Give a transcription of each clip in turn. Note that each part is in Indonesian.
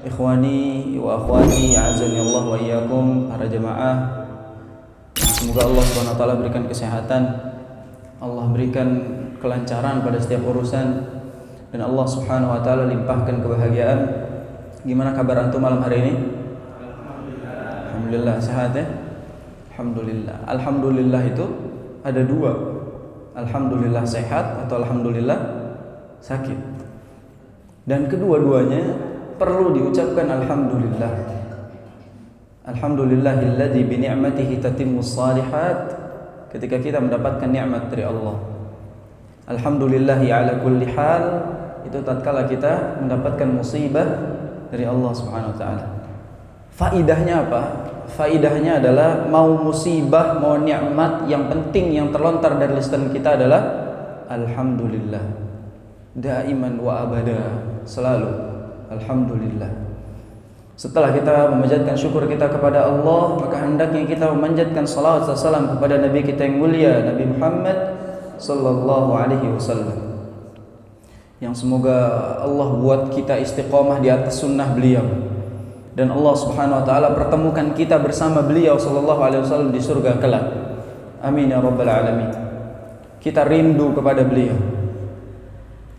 Ikhwani wa akhwati, a'azani Allah wa iyyakum, para jemaah. Semoga Allah Subhanahu wa taala berikan kesehatan, Allah berikan kelancaran pada setiap urusan, dan Allah Subhanahu wa taala limpahkan kebahagiaan. Gimana kabar antum malam hari ini? Alhamdulillah sehat ya? Alhamdulillah. Alhamdulillah itu ada dua. Alhamdulillah sehat atau alhamdulillah sakit. Dan kedua-duanya perlu diucapkan alhamdulillah. Alhamdulillahilladzi bi ni'matihi tatimmus shalihat. Ketika kita mendapatkan nikmat dari Allah. Alhamdulillahi ala kulli hal, itu tatkala kita mendapatkan musibah dari Allah Subhanahu wa taala. Faidahnya apa? Faidahnya adalah mau musibah, mau nikmat, yang penting yang terlontar dari lisan kita adalah alhamdulillah. Daiman wa abada, selalu alhamdulillah. Setelah kita memanjatkan syukur kita kepada Allah, maka hendaknya kita memanjatkan salawat dan salam kepada Nabi kita yang mulia, Nabi Muhammad sallallahu alaihi wasallam. Yang semoga Allah buat kita istiqomah di atas sunnah beliau, dan Allah Subhanahu wa taala pertemukan kita bersama beliau sallallahu alaihi wasallam di surga kelak. Amin ya rabbal alamin. Kita rindu kepada beliau,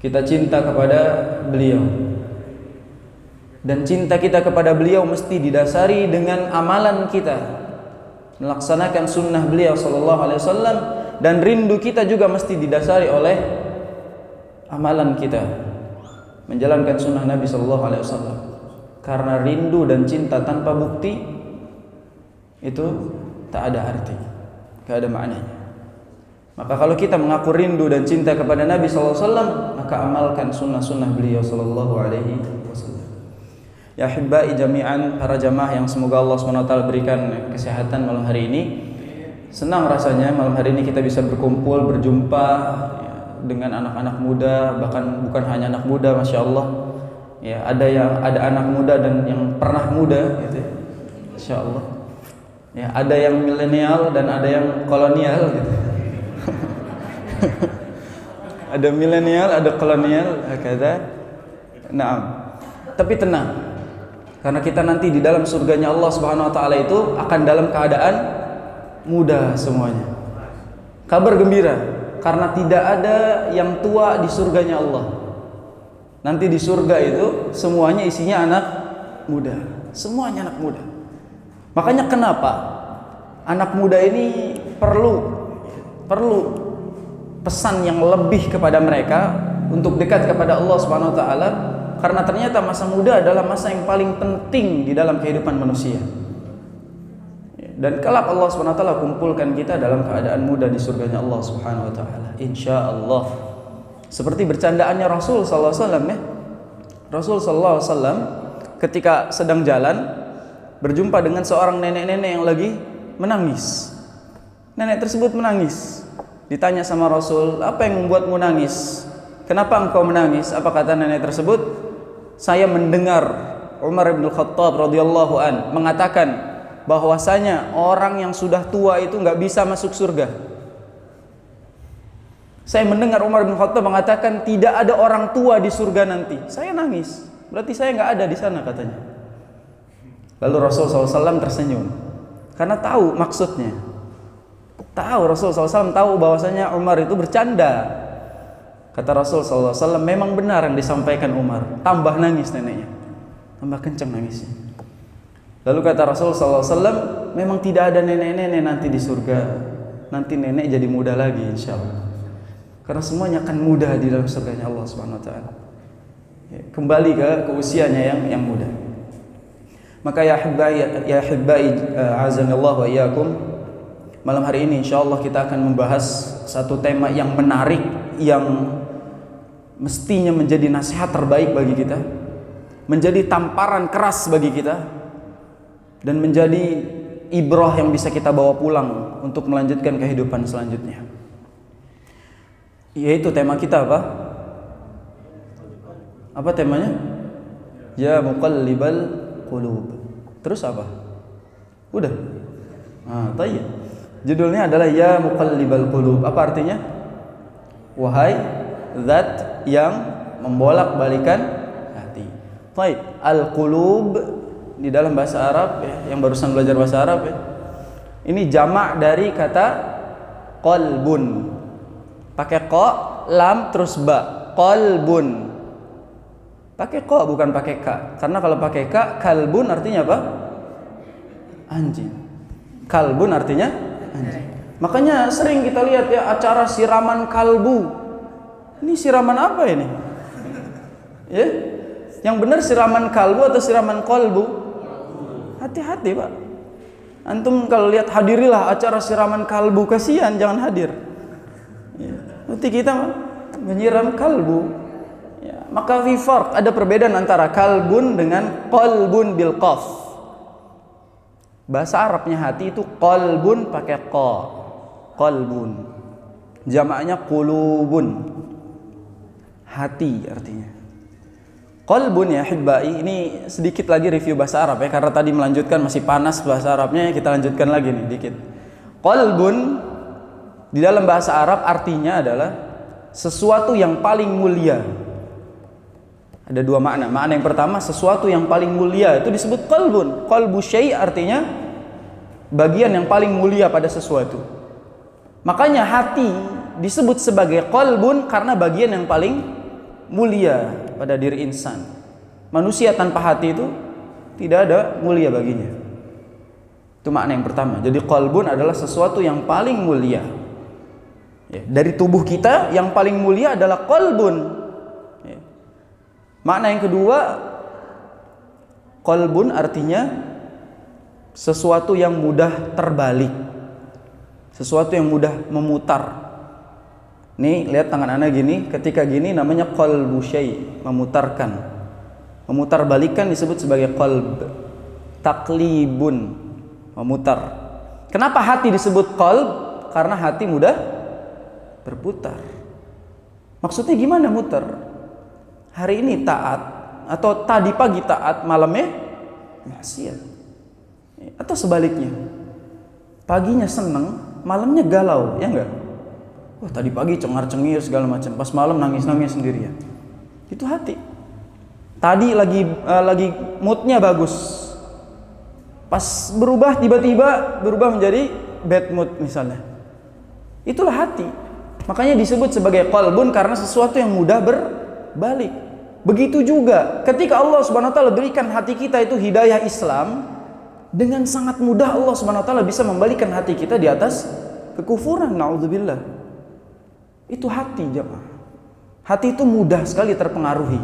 kita cinta kepada beliau, dan cinta kita kepada beliau mesti didasari dengan amalan kita, melaksanakan sunnah beliau sallallahu alaihi wasallam, dan rindu kita juga mesti didasari oleh amalan kita, menjalankan sunnah Nabi sallallahu alaihi wasallam. Karena rindu dan cinta tanpa bukti itu tak ada arti, tak ada maknanya. Maka kalau kita mengaku rindu dan cinta kepada Nabi sallallahu alaihi wasallam, maka amalkan sunnah-sunnah beliau sallallahu alaihi wasallam. Ya hibbai jami'an, para jamaah yang semoga Allah SWT berikan kesehatan malam hari ini. Senang rasanya malam hari ini kita bisa berkumpul, berjumpa dengan anak-anak muda, bahkan bukan hanya anak muda, Masya Allah. Ya, ada anak muda dan yang pernah muda gitu. Masya Allah. Ya, ada yang milenial dan ada yang kolonial gitu. Ada milenial, ada kolonial, hakadha. Naam. Tapi tenang, karena kita nanti di dalam surganya Allah Subhanahu wa taala itu akan dalam keadaan muda semuanya. Kabar gembira, karena tidak ada yang tua di surganya Allah. Nanti di surga itu semuanya isinya anak muda, semuanya anak muda. Makanya kenapa anak muda ini perlu pesan yang lebih kepada mereka untuk dekat kepada Allah Subhanahu wa taala. Karena ternyata masa muda adalah masa yang paling penting di dalam kehidupan manusia. Dan kelak Allah SWT kumpulkan kita dalam keadaan muda di surganya Allah Subhanahu wa taala, insyaallah. Seperti bercandaannya Rasul sallallahu alaihi wasallam ya. Rasul sallallahu alaihi wasallam ketika sedang jalan berjumpa dengan seorang nenek-nenek yang lagi menangis. Nenek tersebut menangis. Ditanya sama Rasul, "Apa yang membuatmu nangis? Kenapa engkau menangis?" Apa kata nenek tersebut? "Saya mendengar Umar bin Khattab radhiyallahu an mengatakan bahwasanya orang yang sudah tua itu nggak bisa masuk surga. Saya mendengar Umar bin Khattab mengatakan tidak ada orang tua di surga nanti. Saya nangis. Berarti saya nggak ada di sana," katanya. Lalu Rasul SAW tersenyum karena tahu maksudnya. Rasul SAW tahu bahwasanya Umar itu bercanda. Kata Rasul SAW, memang benar yang disampaikan Umar. Tambah nangis neneknya, tambah kencang nangisnya. Lalu kata Rasul SAW, memang tidak ada nenek-nenek nanti di surga. Nanti nenek jadi muda lagi insya Allah. Karena semuanya akan muda di dalam surganya Allah Subhanahu wa taala. Kembali ke usianya yang muda. Maka ya hibbai azanillahu wa iyyakum, malam hari ini insyaallah kita akan membahas satu tema yang menarik, yang mestinya menjadi nasihat terbaik bagi kita, menjadi tamparan keras bagi kita, dan menjadi ibrah yang bisa kita bawa pulang untuk melanjutkan kehidupan selanjutnya. Yaitu tema kita apa? Apa temanya? Ya muqallibal qulub. Terus apa? Udah? Tayyib. Judulnya adalah Ya muqallibal qulub. Apa artinya? Wahai zat yang membolak-balikan hati. Baik, al-qulub di dalam bahasa Arab ya, yang barusan belajar bahasa Arab ya. Ini jamak dari kata qalbun. Pakai qa, lam terus ba. Qalbun. Pakai qa bukan pakai ka. Karena kalau pakai ka, kalbun artinya apa? Anjing. Kalbun artinya anjing. Makanya sering kita lihat ya acara siraman kalbu. Ini siraman apa ini? Ya? Yang benar siraman kalbu atau siraman kolbu? Hati-hati Pak. Antum kalau lihat hadirilah acara siraman kalbu, kasihan jangan hadir. Ya. Nanti kita menyiram kalbu. Ya. Maka fi farq, ada perbedaan antara kalbun dengan qalbun bil qaf. Bahasa Arabnya hati itu qalbun pakai qa. Qalbun. Jamaknya qulubun. Hati artinya. Qalbun ya hibbai, ini sedikit lagi review bahasa Arab ya, karena tadi melanjutkan masih panas bahasa Arabnya, kita lanjutkan lagi nih dikit. Qalbun di dalam bahasa Arab artinya adalah sesuatu yang paling mulia. Ada dua makna. Makna yang pertama, sesuatu yang paling mulia itu disebut qalbun. Qalbu syai' artinya bagian yang paling mulia pada sesuatu. Makanya hati disebut sebagai qalbun karena bagian yang paling mulia pada diri insan. Manusia tanpa hati itu tidak ada mulia baginya. Itu makna yang pertama. Jadi qalbun adalah sesuatu yang paling mulia. Ya, dari tubuh kita yang paling mulia adalah qalbun. Ya. Makna yang kedua, qalbun artinya sesuatu yang mudah terbalik. Sesuatu yang mudah memutar. Nih, lihat tangan Anda gini, ketika gini namanya qalbu syai', memutarkan. Memutar balikan disebut sebagai qalb. Taklibun, memutar. Kenapa hati disebut qalb? Karena hati mudah berputar. Maksudnya gimana muter? Hari ini taat, atau tadi pagi taat, malamnya maksiat. Atau sebaliknya. Paginya seneng, malamnya galau, ya enggak? Wah, tadi pagi cengar-cengir segala macam, pas malam nangis-nangis sendirian. Itu hati. Tadi lagi moodnya bagus, pas berubah tiba-tiba berubah menjadi bad mood misalnya. Itulah hati. Makanya disebut sebagai qalbun karena sesuatu yang mudah berbalik. Begitu juga ketika Allah Subhanahu wa taala berikan hati kita itu hidayah Islam, dengan sangat mudah Allah Subhanahu wa taala bisa membalikan hati kita di atas kekufuran. Naudzubillah. Itu hati, jemaah. Hati itu mudah sekali terpengaruhi.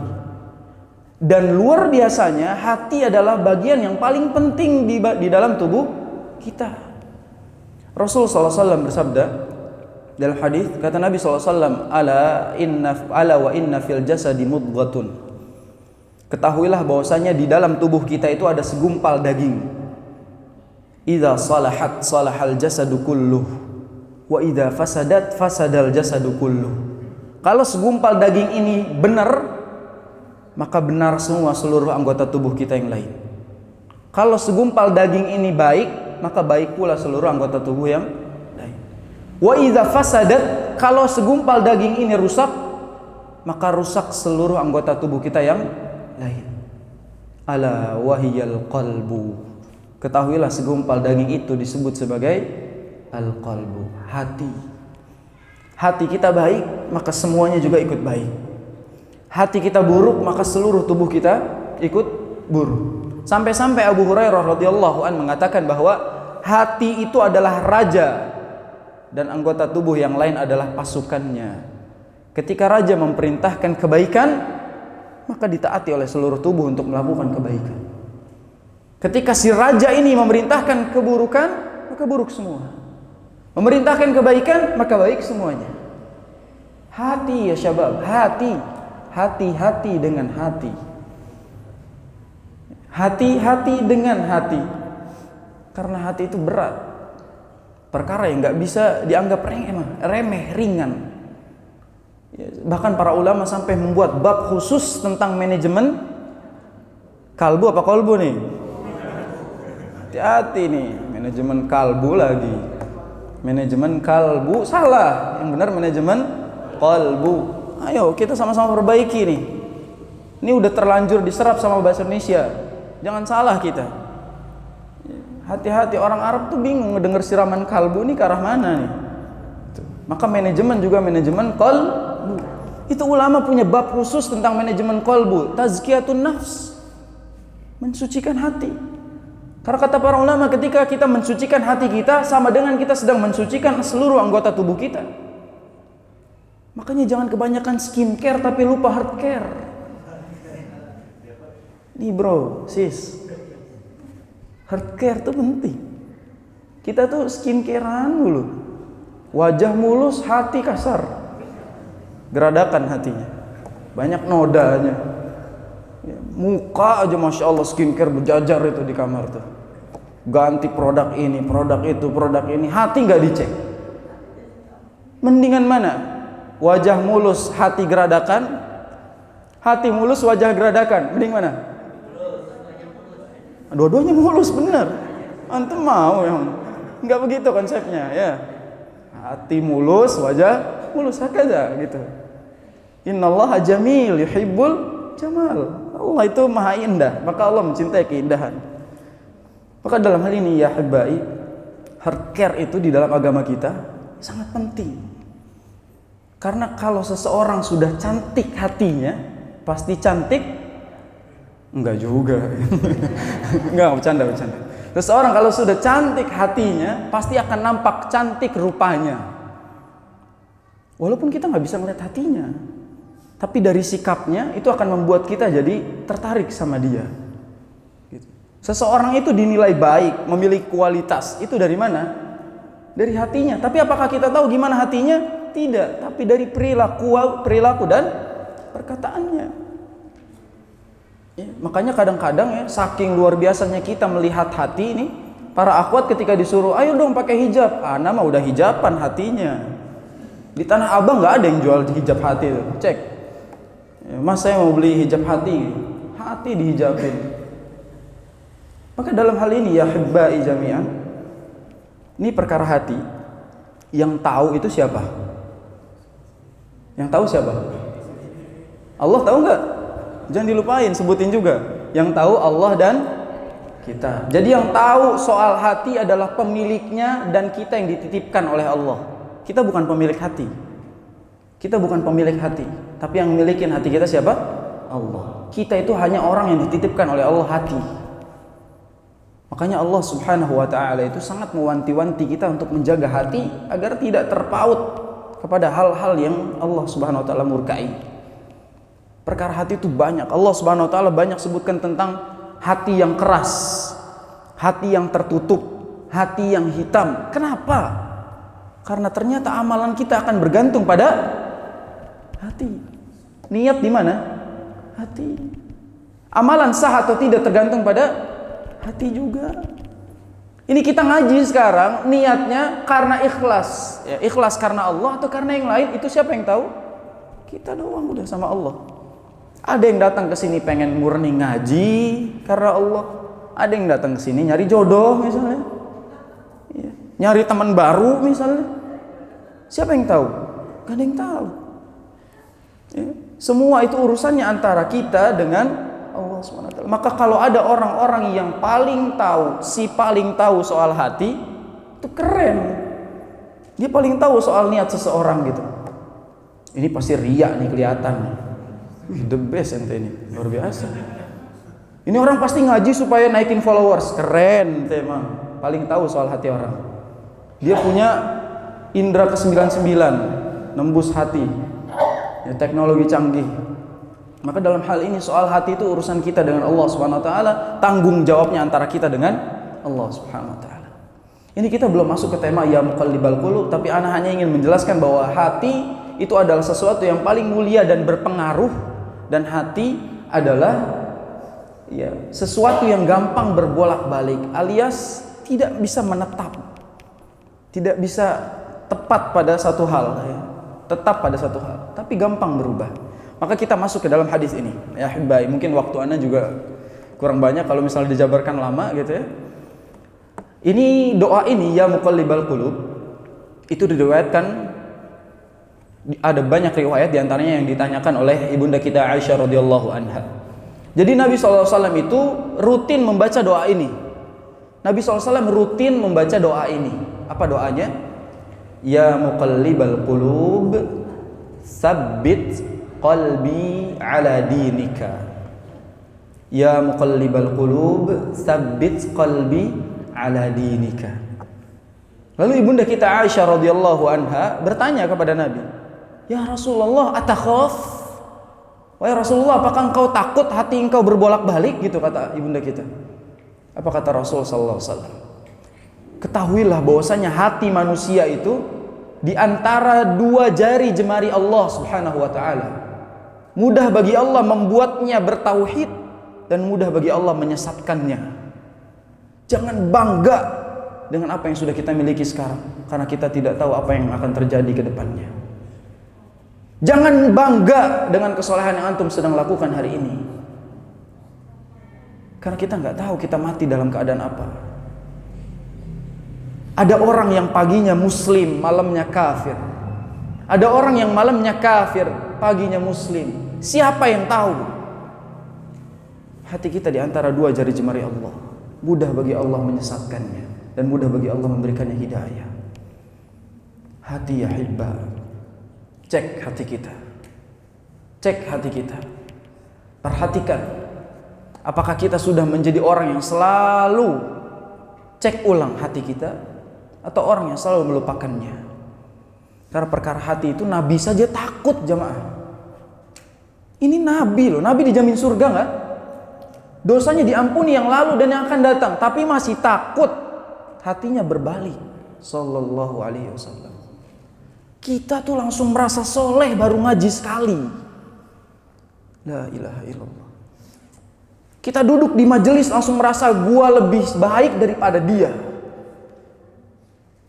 Dan luar biasanya hati adalah bagian yang paling penting di dalam tubuh kita. Rasulullah SAW bersabda dalam hadis, kata Nabi SAW, ala wa inna fil jasadi mudghatun. Ketahuilah bahwasanya di dalam tubuh kita itu ada segumpal daging. Idza salahat salahal jasadu kulluh. Wa idza fasadat fasadal jasadu kulluh. Kalau segumpal daging ini benar, maka benar semua seluruh anggota tubuh kita yang lain. Kalau segumpal daging ini baik, maka baik pula seluruh anggota tubuh yang lain. Wa idza fasadat, kalau segumpal daging ini rusak, maka rusak seluruh anggota tubuh kita yang lain. Ala wahiyal qalbu. Ketahuilah segumpal daging itu disebut sebagai al-qalbu, hati. Hati kita baik, maka semuanya juga ikut baik. Hati kita buruk, maka seluruh tubuh kita ikut buruk. Sampai-sampai Abu Hurairah radhiyallahu an mengatakan bahwa hati itu adalah raja dan anggota tubuh yang lain adalah pasukannya. Ketika raja memerintahkan kebaikan, maka ditaati oleh seluruh tubuh untuk melakukan kebaikan. Ketika si raja ini memerintahkan keburukan, maka buruk semua. Memerintahkan kebaikan, maka baik semuanya. Hati ya syabab, hati. Hati-hati dengan hati. Hati-hati dengan hati. Karena hati itu berat. Perkara yang gak bisa dianggap remeh, ringan. Bahkan para ulama sampai membuat bab khusus tentang manajemen kalbu apa kolbu nih? Hati-hati nih, manajemen kalbu lagi. Manajemen kalbu salah, yang benar manajemen qalbu. Ayo kita sama-sama perbaiki nih. Ini udah terlanjur diserap sama bahasa Indonesia. Jangan salah kita. Hati-hati, orang Arab tuh bingung ngedenger siraman kalbu ini ke arah mana nih. Maka manajemen juga manajemen qalbu. Itu ulama punya bab khusus tentang manajemen qalbu, tazkiyatun nafs. Mensucikan hati. Karena kata para ulama, ketika kita mensucikan hati kita sama dengan kita sedang mensucikan seluruh anggota tubuh kita. Makanya jangan kebanyakan skincare tapi lupa heart care. Nih bro, sis, heart care tuh penting. Kita tuh skincarean dulu. Wajah mulus, hati kasar. Geradakan hatinya. Banyak nodanya. Ya, muka aja Masya Allah skincare berjajar itu di kamar tuh. Ganti produk ini, produk itu, produk ini. Hati nggak dicek. Mendingan mana? Wajah mulus, hati geradakan. Hati mulus, wajah geradakan. Mending mana? Dua-duanya mulus, bener. Antum mau yang nggak begitu konsepnya ya. Hati mulus, wajah mulus, hakaza gitu. Innallaha jamil yuhibbul jamal. Allah itu maha indah, maka Allah mencintai keindahan. Maka dalam hal ini ya hibai, heart care itu di dalam agama kita sangat penting. Karena kalau seseorang sudah cantik hatinya, pasti cantik. Enggak juga. Enggak, bercanda. Seseorang kalau sudah cantik hatinya, pasti akan nampak cantik rupanya. Walaupun kita nggak bisa melihat hatinya, tapi dari sikapnya itu akan membuat kita jadi tertarik sama dia. Gitu. Seseorang itu dinilai baik, memiliki kualitas, itu dari mana? Dari hatinya. Tapi apakah kita tahu gimana hatinya? Tidak. Tapi dari perilaku dan perkataannya. Ya, makanya kadang-kadang ya, saking luar biasanya kita melihat hati ini, para akhwat ketika disuruh, ayo dong pakai hijab, ana mah udah hijaban hatinya. Di Tanah Abang nggak ada yang jual hijab hati itu. Cek, ya, mas saya mau beli hijab hati dihijabin. Maka dalam hal ini ya hibbai jami'an, ini perkara hati. Yang tahu itu siapa? Yang tahu siapa? Allah tahu nggak? Jangan dilupain, sebutin juga. Yang tahu Allah dan kita. Jadi yang tahu soal hati adalah pemiliknya dan kita yang dititipkan oleh Allah. Kita bukan pemilik hati. Kita bukan pemilik hati. Tapi yang milikin hati kita siapa? Allah. Kita itu hanya orang yang dititipkan oleh Allah hati. Makanya Allah subhanahu wa ta'ala itu sangat mewanti-wanti kita untuk menjaga hati agar tidak terpaut kepada hal-hal yang Allah subhanahu wa ta'ala murkai. Perkara hati itu banyak. Allah subhanahu wa ta'ala banyak sebutkan tentang hati yang keras, hati yang tertutup, hati yang hitam. Kenapa? Karena ternyata amalan kita akan bergantung pada hati. Niat di mana? Hati. Amalan sah atau tidak tergantung pada hati juga. Ini kita ngaji sekarang niatnya karena ikhlas. Ya, ikhlas karena Allah atau karena yang lain, itu siapa yang tahu? Kita doang udah sama Allah. Ada yang datang ke sini pengen murni ngaji karena Allah. Ada yang datang ke sini nyari jodoh misalnya. Ya. Nyari teman baru misalnya. Siapa yang tahu? Gak ada yang tahu. Ya. Semua itu urusannya antara kita dengan Allah SWT. Maka kalau ada orang-orang yang paling tahu, paling tahu soal hati, itu keren. Dia paling tahu soal niat seseorang gitu. Ini pasti riya nih kelihatan nih. Wih, the best ente ini, luar biasa. Ini orang pasti ngaji supaya naikin followers, keren emang. Paling tahu soal hati orang. Dia punya indera ke-99, nembus hati. Ya, teknologi canggih. Maka dalam hal ini soal hati itu urusan kita dengan Allah Subhanahu wa taala, tanggung jawabnya antara kita dengan Allah Subhanahu wa taala. Ini kita belum masuk ke tema ya muqallibal qulub, tapi ana hanya ingin menjelaskan bahwa hati itu adalah sesuatu yang paling mulia dan berpengaruh. Dan hati adalah ya, sesuatu yang gampang berbolak-balik, alias tidak bisa menetap, tidak bisa tepat pada satu hal, ya. Tetap pada satu hal, tapi gampang berubah. Maka kita masuk ke dalam hadis ini. Ya hibai, mungkin waktu Anda juga kurang banyak kalau misalnya dijabarkan lama gitu ya. Ini doa ini ya muqallibal qulub itu diriwayatkan Ada banyak riwayat diantaranya yang ditanyakan oleh ibunda kita Aisyah radhiyallahu anha. Jadi Nabi SAW itu rutin membaca doa ini. Nabi SAW rutin membaca doa ini. Apa doanya? Ya muqallibal qulub, tsabbit qalbi ala dinika. Ya muqallibal qulub, tsabbit qalbi ala dinika. Lalu ibunda kita Aisyah radhiyallahu anha bertanya kepada Nabi, "Ya Rasulullah, atakhaf?" Wahai Rasulullah, apakah engkau takut hati engkau berbolak-balik? Gitu kata ibunda kita. Apa kata Rasul sallallahu alaihi wasallam? Ketahuilah bahwasanya hati manusia itu di antara dua jari jemari Allah Subhanahu wa taala. Mudah bagi Allah membuatnya bertauhid dan mudah bagi Allah menyesatkannya. Jangan bangga dengan apa yang sudah kita miliki sekarang, karena kita tidak tahu apa yang akan terjadi ke depannya. Jangan bangga dengan kesalehan yang antum sedang lakukan hari ini, karena kita nggak tahu kita mati dalam keadaan apa. Ada orang yang paginya muslim, malamnya kafir. Ada orang yang malamnya kafir, paginya muslim. Siapa yang tahu? Hati kita di antara dua jari jemari Allah. Mudah bagi Allah menyesatkannya dan mudah bagi Allah memberikannya hidayah. Hati ya hibba. Cek hati kita. Cek hati kita. Perhatikan. Apakah kita sudah menjadi orang yang selalu cek ulang hati kita, atau orang yang selalu melupakannya? Karena perkara hati itu Nabi saja takut, jamaah. Ini Nabi loh. Nabi dijamin surga nggak? Dosanya diampuni yang lalu dan yang akan datang, tapi masih takut. Hatinya berbalik. Sallallahu alaihi wasallam. Kita tuh langsung merasa soleh baru ngaji sekali. La ilaha illallah. Kita duduk di majelis langsung merasa gua lebih baik daripada dia.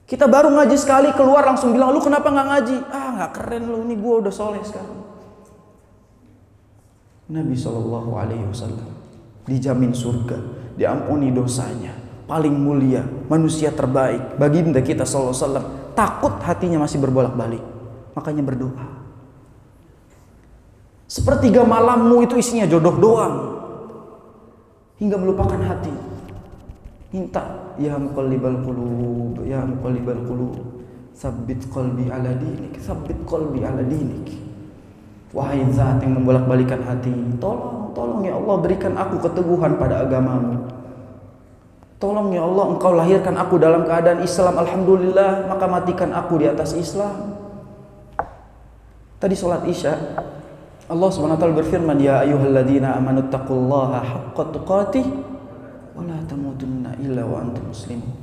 Kita baru ngaji sekali keluar langsung bilang, lu kenapa nggak ngaji? Ah, nggak keren lu, ini gua udah soleh sekarang. Nabi Shallallahu Alaihi Wasallam dijamin surga, diampuni dosanya, paling mulia, manusia terbaik. Baginda kita Sallallahu Alaihi Wasallam takut hatinya masih berbolak-balik, makanya berdoa. Sepertiga malammu itu isinya jodoh doang, hingga melupakan hati. Minta, ya muqallibal qulub, ya muqallibal qulub, tsabbit qalbi ala dinik, tsabbit qalbi ala dinik. Wahai zat yang membolak-balikan hati, tolong ya Allah, berikan aku keteguhan pada agamamu. Tolong ya Allah, engkau lahirkan aku dalam keadaan Islam, alhamdulillah, maka matikan aku di atas Islam. Tadi sholat Isya, Allah SWT berfirman, ya ayyuhalladzina amanu taqullaha haqqa tuqatih wa la tamutunna illa wa antum muslimun.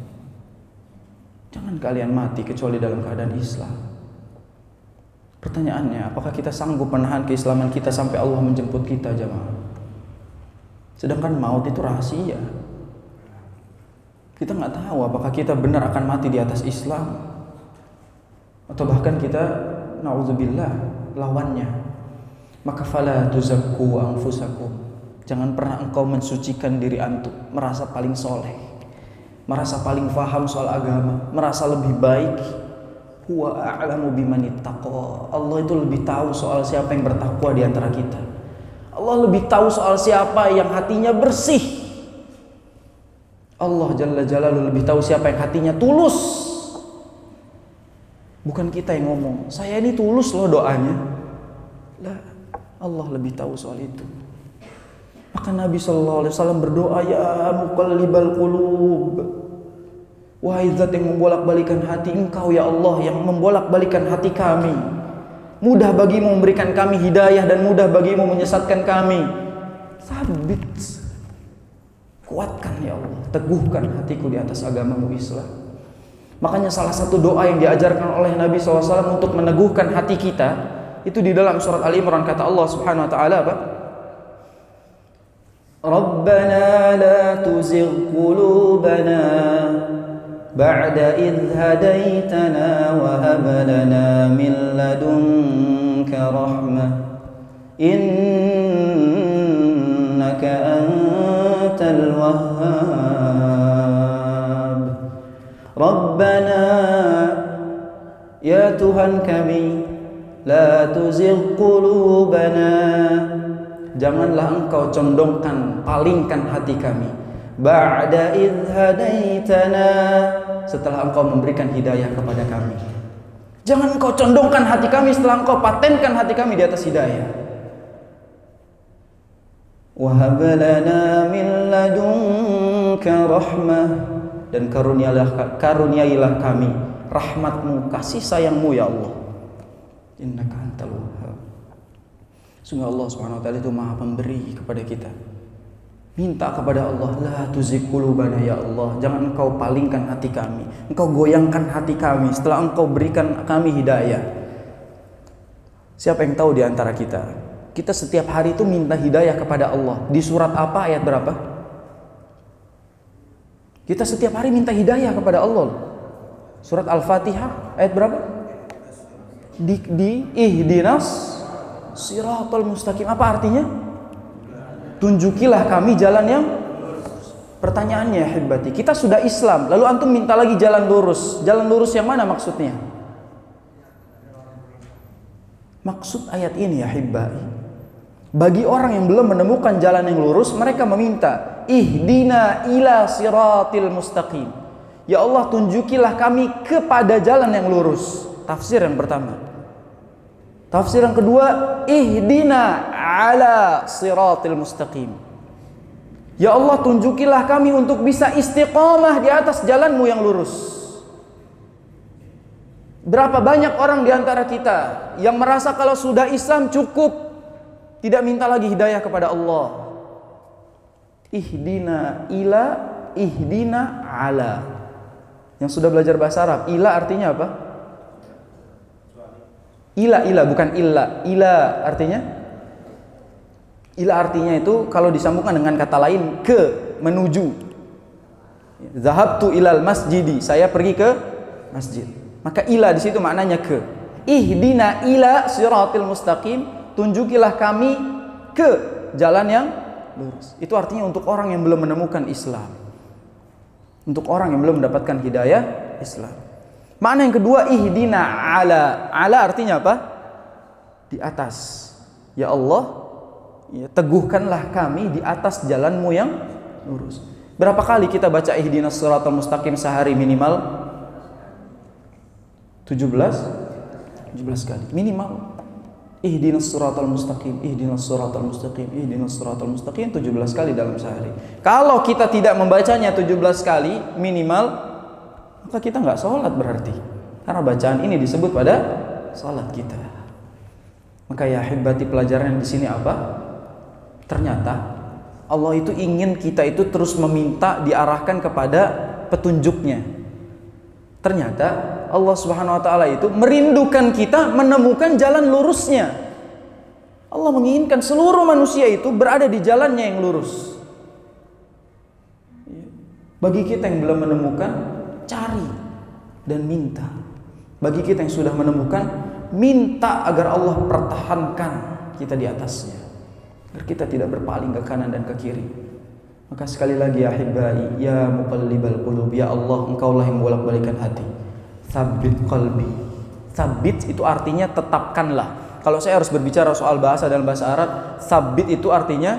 Jangan kalian mati kecuali dalam keadaan Islam. Pertanyaannya, apakah kita sanggup menahan keislaman kita sampai Allah menjemput kita, jamaah? Sedangkan maut itu rahasia. Kita nggak tahu apakah kita benar akan mati di atas Islam, atau bahkan kita na'udzubillah lawannya. Maka fala tuzakku anfusakum. Jangan pernah engkau mensucikan diri antum, merasa paling soleh, merasa paling faham soal agama, merasa lebih baik. Huwa a'lamu bimanittaqa. Allah itu lebih tahu soal siapa yang bertakwa di antara kita. Allah lebih tahu soal siapa yang hatinya bersih. Allah Jalla Jalaluhu lebih tahu siapa yang hatinya tulus. Bukan kita yang ngomong, saya ini tulus loh doanya. Lah, Allah lebih tahu soal itu. Maka Nabi SAW berdoa, ya muqallibal qulub, wahai zat yang membolak-balikan hati, engkau ya Allah yang membolak-balikan hati kami. Mudah bagimu memberikan kami hidayah dan mudah bagimu menyesatkan kami. Sabit, kuatkan ya Allah, teguhkan hatiku di atas agamamu Islam. Makanya salah satu doa yang diajarkan oleh Nabi SAW untuk meneguhkan hati kita itu di dalam surat Ali Imran, kata Allah Subhanahu wa taala apa? Rabbana la tuzigh qulubana ba'da idh hadaitana wa hab lana min ladunka rahmah innaka antal wahhab. Rabbana, ya Tuhan kami, la tuzigh qulubana. Janganlah engkau condongkan, palingkan hati kami. Ba'da idh hadaitana, setelah engkau memberikan hidayah kepada kami. Jangan engkau condongkan hati kami setelah engkau patenkan hati kami di atas hidayah. Wa hab lana min ladunka rahmah, dan karuniailah kami rahmatmu, kasih sayangmu ya Allah. Innaka antal wahhab. Sungguh Allah Subhanahu wa taala itu Maha Pemberi kepada kita. Minta kepada Allah, la tuzigh qulubana ya Allah, jangan engkau palingkan hati kami, engkau goyangkan hati kami setelah engkau berikan kami hidayah. Siapa yang tahu di antara kita? Kita setiap hari itu minta hidayah kepada Allah. Di surat apa, ayat berapa? Kita setiap hari minta hidayah kepada Allah. Surat Al-Fatihah ayat berapa? Di ihdinas siratal mustaqim. Apa artinya? Tunjukilah kami jalan yang. Pertanyaannya ya hibati, kita sudah Islam, lalu antum minta lagi jalan lurus. Jalan lurus yang mana maksudnya? Maksud ayat ini ya hibati, bagi orang yang belum menemukan jalan yang lurus, mereka meminta ihdina ila siratil mustaqim. Ya Allah, tunjukilah kami kepada jalan yang lurus. Tafsir yang pertama. Tafsir yang kedua, ihdina ala siratil mustaqim. Ya Allah, tunjukilah kami untuk bisa istiqamah di atas jalanmu yang lurus. Berapa banyak orang di antara kita yang merasa kalau sudah Islam cukup, tidak minta lagi hidayah kepada Allah. Ihdina ila, ihdina ala. Yang sudah belajar bahasa Arab, ila artinya apa? Ila bukan illa. Ila artinya? Ila artinya itu kalau disambungkan dengan kata lain, ke, menuju. Zahabtu ilal masjidi, saya pergi ke masjid. Maka ila di situ maknanya ke. Ihdina ila siratil mustaqim, tunjukilah kami ke jalan yang lurus. Itu artinya untuk orang yang belum menemukan Islam. Untuk orang yang belum mendapatkan hidayah Islam. Makna yang kedua, ihdina ala. Ala artinya apa? Di atas. Ya Allah, ya, teguhkanlah kami di atas jalanmu yang lurus. Berapa kali kita baca ihdinas siratal mustaqim sehari minimal? 17 kali minimal. Ihdinas siratal mustaqim, ihdinas siratal mustaqim, ihdinas siratal mustaqim 17 kali dalam sehari. Kalau kita tidak membacanya 17 kali minimal, maka kita nggak sholat berarti, karena bacaan ini disebut pada sholat kita. Maka ya hibati, pelajaran di sini apa? Ternyata Allah itu ingin kita itu terus meminta diarahkan kepada petunjuknya. Ternyata Allah Subhanahu wa taala itu merindukan kita menemukan jalan lurusnya. Allah menginginkan seluruh manusia itu berada di jalannya yang lurus. Bagi kita yang belum menemukan, cari dan minta. Bagi kita yang sudah menemukan, minta agar Allah pertahankan kita di atasnya, agar kita tidak berpaling ke kanan dan ke kiri. Maka sekali lagi ya hibai, ya muqallibal qulub, ya Allah, engkaulah yang membolak-balikkan hati. Tsabbit qalbi. Tsabbit itu artinya tetapkanlah. Kalau saya harus berbicara soal bahasa dalam bahasa Arab, tsabbit itu artinya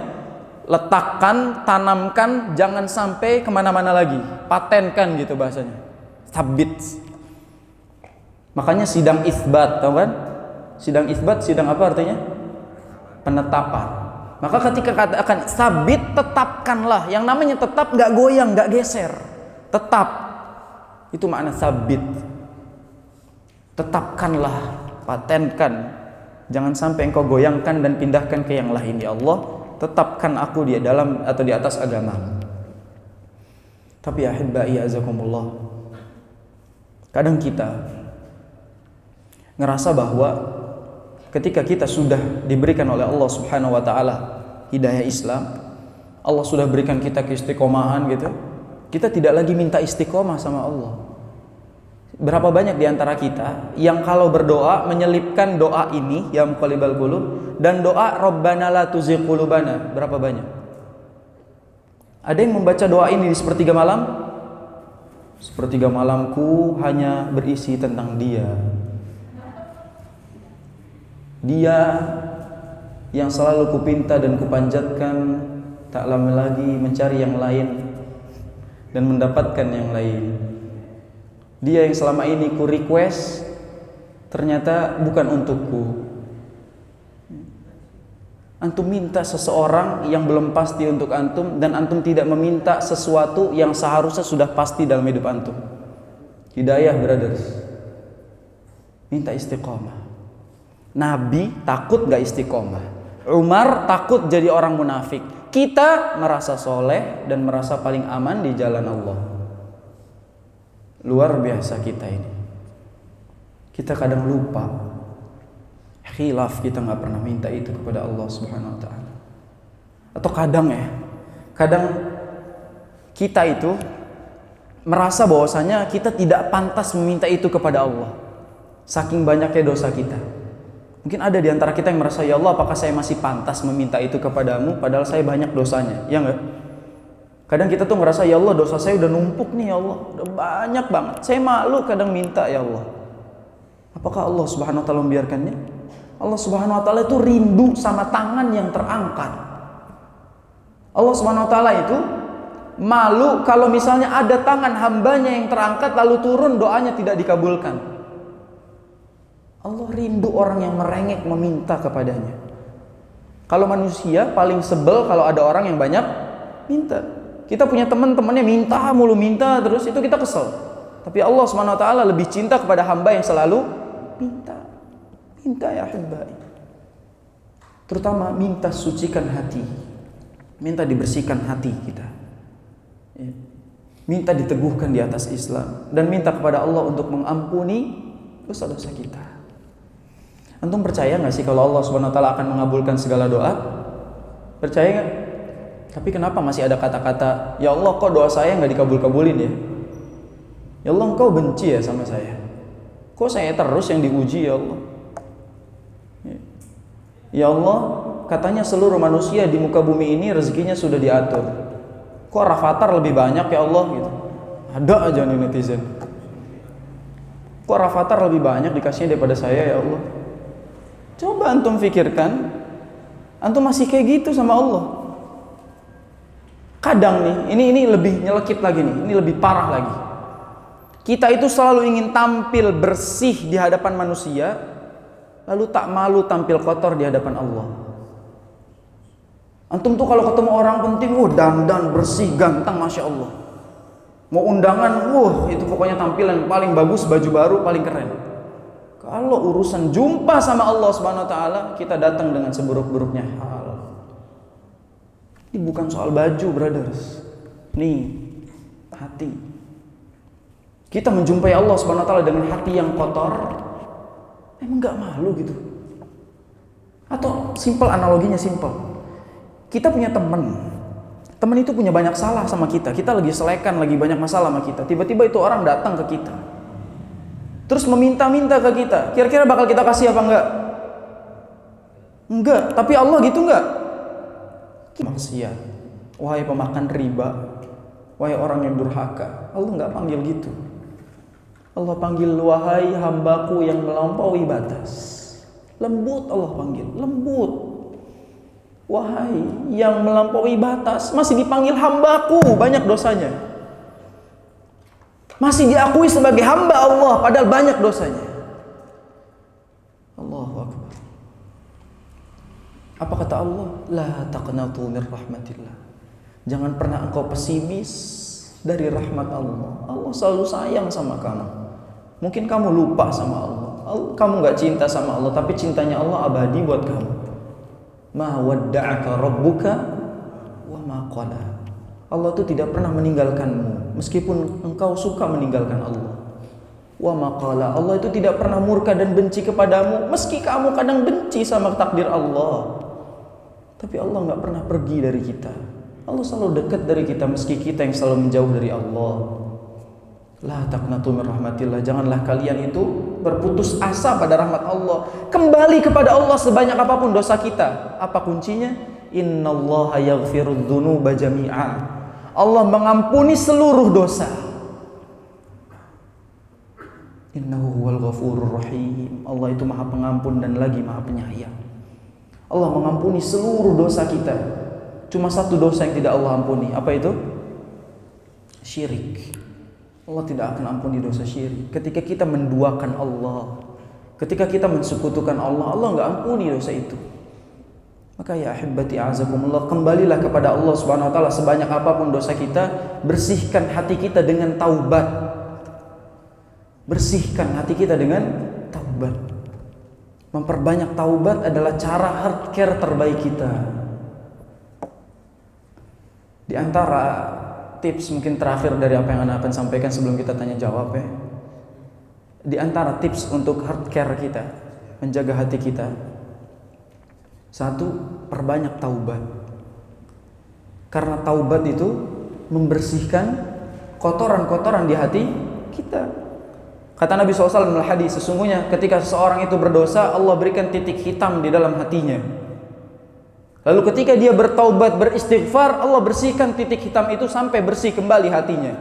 letakkan, tanamkan, jangan sampai kemana-mana lagi. Patenkan gitu bahasanya. Tsabbit. Makanya sidang isbat, tahu kan? Sidang isbat, sidang apa artinya? Penetapan. Maka ketika katakan sabit, tetapkanlah. Yang namanya tetap, nggak goyang, nggak geser. Tetap. Itu makna sabit. Tetapkanlah, patenkan. Jangan sampai engkau goyangkan dan pindahkan ke yang lain. Ya Allah, tetapkan aku di dalam atau di atas agama. Tapi ya hibbai azakumullah, kadang kita ngerasa bahwa ketika kita sudah diberikan oleh Allah Subhanahu wa taala hidayah Islam, Allah sudah berikan kita keistiqomahan gitu, kita tidak lagi minta istiqomah sama Allah. Berapa banyak di antara kita yang kalau berdoa menyelipkan doa ini, ya muqallibal qulub, dan doa Rabbana la tuzigh qulubana? Berapa banyak? Ada yang membaca doa ini di sepertiga malam? Sepertiga malamku hanya berisi tentang Dia. Dia yang selalu kupinta dan kupanjatkan, tak lama lagi mencari yang lain dan mendapatkan yang lain. Dia yang selama ini ku request, ternyata bukan untukku. Antum minta seseorang yang belum pasti untuk antum, dan antum tidak meminta sesuatu yang seharusnya sudah pasti dalam hidup antum. Hidayah, brothers. Minta istiqomah. Nabi takut gak istiqomah. Umar takut jadi orang munafik. Kita merasa soleh dan merasa paling aman di jalan Allah. Luar biasa kita ini. Kita kadang lupa. Khilaf, kita gak pernah minta itu kepada Allah Subhanahu wa ta'ala. Atau kadang kita itu merasa bahwasanya kita tidak pantas meminta itu kepada Allah, saking banyaknya dosa kita. Mungkin ada di antara kita yang merasa, ya Allah, apakah saya masih pantas meminta itu kepadamu padahal saya banyak dosanya, ya enggak? Kadang kita tuh ngerasa, ya Allah, dosa saya udah numpuk nih, ya Allah, udah banyak banget, saya malu kadang minta, ya Allah. Apakah Allah Subhanahu wa ta'ala membiarkannya? Allah Subhanahu wa ta'ala itu rindu sama tangan yang terangkat. Allah Subhanahu wa ta'ala itu malu kalau misalnya ada tangan hambanya yang terangkat lalu turun, doanya tidak dikabulkan. Allah rindu orang yang merengek meminta kepadanya. Kalau manusia paling sebel kalau ada orang yang banyak minta. Kita punya teman-temannya minta mulu, minta terus, itu kita kesel. Tapi Allah Subhanahu wa ta'ala lebih cinta kepada hamba yang selalu minta. Minta, ya ahibbai. Terutama minta sucikan hati. Minta dibersihkan hati kita. Minta diteguhkan di atas Islam, dan minta kepada Allah untuk mengampuni dosa-dosa kita. Antum percaya gak sih kalau Allah Subhanahu wa ta'ala akan mengabulkan segala doa? Percaya gak? Tapi kenapa masih ada kata-kata, ya Allah, kok doa saya gak dikabul-kabulin ya? Ya Allah, engkau benci ya sama saya? Kok saya terus yang diuji, ya Allah? Ya Allah, katanya seluruh manusia di muka bumi ini rezekinya sudah diatur. Kok Rafathar lebih banyak, ya Allah, gitu? Ada aja nih netizen. Kok Rafathar lebih banyak dikasihnya daripada saya, ya Allah? Coba antum pikirkan, antum masih kayak gitu sama Allah. Kadang nih, ini lebih nyelekit lagi nih, ini lebih parah lagi. Kita itu selalu ingin tampil bersih di hadapan manusia, lalu tak malu tampil kotor di hadapan Allah. Antum tuh kalau ketemu orang penting, dandan bersih, ganteng, masya Allah. Mau undangan, itu pokoknya tampilan paling bagus, baju baru paling keren. Kalau urusan jumpa sama Allah Subhanahu wa ta'ala, kita datang dengan seburuk-buruknya hal. Ini bukan soal baju, brothers. Nih, hati. Kita menjumpai Allah Subhanahu wa ta'ala dengan hati yang kotor, emang gak malu gitu? Atau simple, analoginya simple. Kita punya teman itu punya banyak salah sama kita. Kita lagi selekan, lagi banyak masalah sama kita. Tiba-tiba itu orang datang ke kita, terus meminta-minta ke kita. Kira-kira bakal kita kasih apa enggak? Enggak. Tapi Allah gitu enggak? Maksiat, wahai pemakan riba, wahai orang yang durhaka. Allah enggak panggil gitu. Allah panggil, wahai hambaku yang melampaui batas. Lembut Allah panggil, lembut. Wahai yang melampaui batas, masih dipanggil hambaku, banyak dosanya. Masih diakui sebagai hamba Allah, padahal banyak dosanya. Allahu Akbar. Apa kata Allah? La taqnatu min rahmatillah. Jangan pernah engkau pesimis dari rahmat Allah. Allah selalu sayang sama kamu. Mungkin kamu lupa sama Allah, kamu gak cinta sama Allah, tapi cintanya Allah abadi buat kamu. Ma wadda'aka rabbuka wa ma qala. Allah itu tidak pernah meninggalkanmu meskipun engkau suka meninggalkan Allah. Wa ma qala. Allah itu tidak pernah murka dan benci kepadamu meski kamu kadang benci sama takdir Allah. Tapi Allah gak pernah pergi dari kita. Allah selalu dekat dari kita meski kita yang selalu menjauh dari Allah. La taqnatu min rahmatillah. Janganlah kalian itu berputus asa pada rahmat Allah. Kembali kepada Allah sebanyak apapun dosa kita. Apa kuncinya? Innallaha yaghfirudz dzunuba jami'a. Allah mengampuni seluruh dosa. Innahu huwal ghafurur rahim. Allah itu Maha Pengampun dan lagi Maha Penyayang. Allah mengampuni seluruh dosa kita. Cuma satu dosa yang tidak Allah ampuni. Apa itu? Syirik. Allah tidak akan ampuni dosa syirik. Ketika kita menduakan Allah, ketika kita mensekutukan Allah, Allah enggak ampuni dosa itu. Maka ya ahibati a'azakumullah, kembalilah kepada Allah Subhanahu wa taala sebanyak apapun dosa kita, bersihkan hati kita dengan taubat. Bersihkan hati kita dengan taubat. Memperbanyak taubat adalah cara healthcare terbaik kita. Di antara tips mungkin terakhir dari apa yang Anda akan sampaikan sebelum kita tanya jawab ya. Di antara tips untuk healthcare kita, menjaga hati kita. Satu, perbanyak taubat. Karena taubat itu membersihkan kotoran-kotoran di hati kita. Kata Nabi SAW dalam hadis, sesungguhnya ketika seseorang itu berdosa, Allah berikan titik hitam di dalam hatinya. Lalu ketika dia bertaubat, beristighfar, Allah bersihkan titik hitam itu sampai bersih kembali hatinya.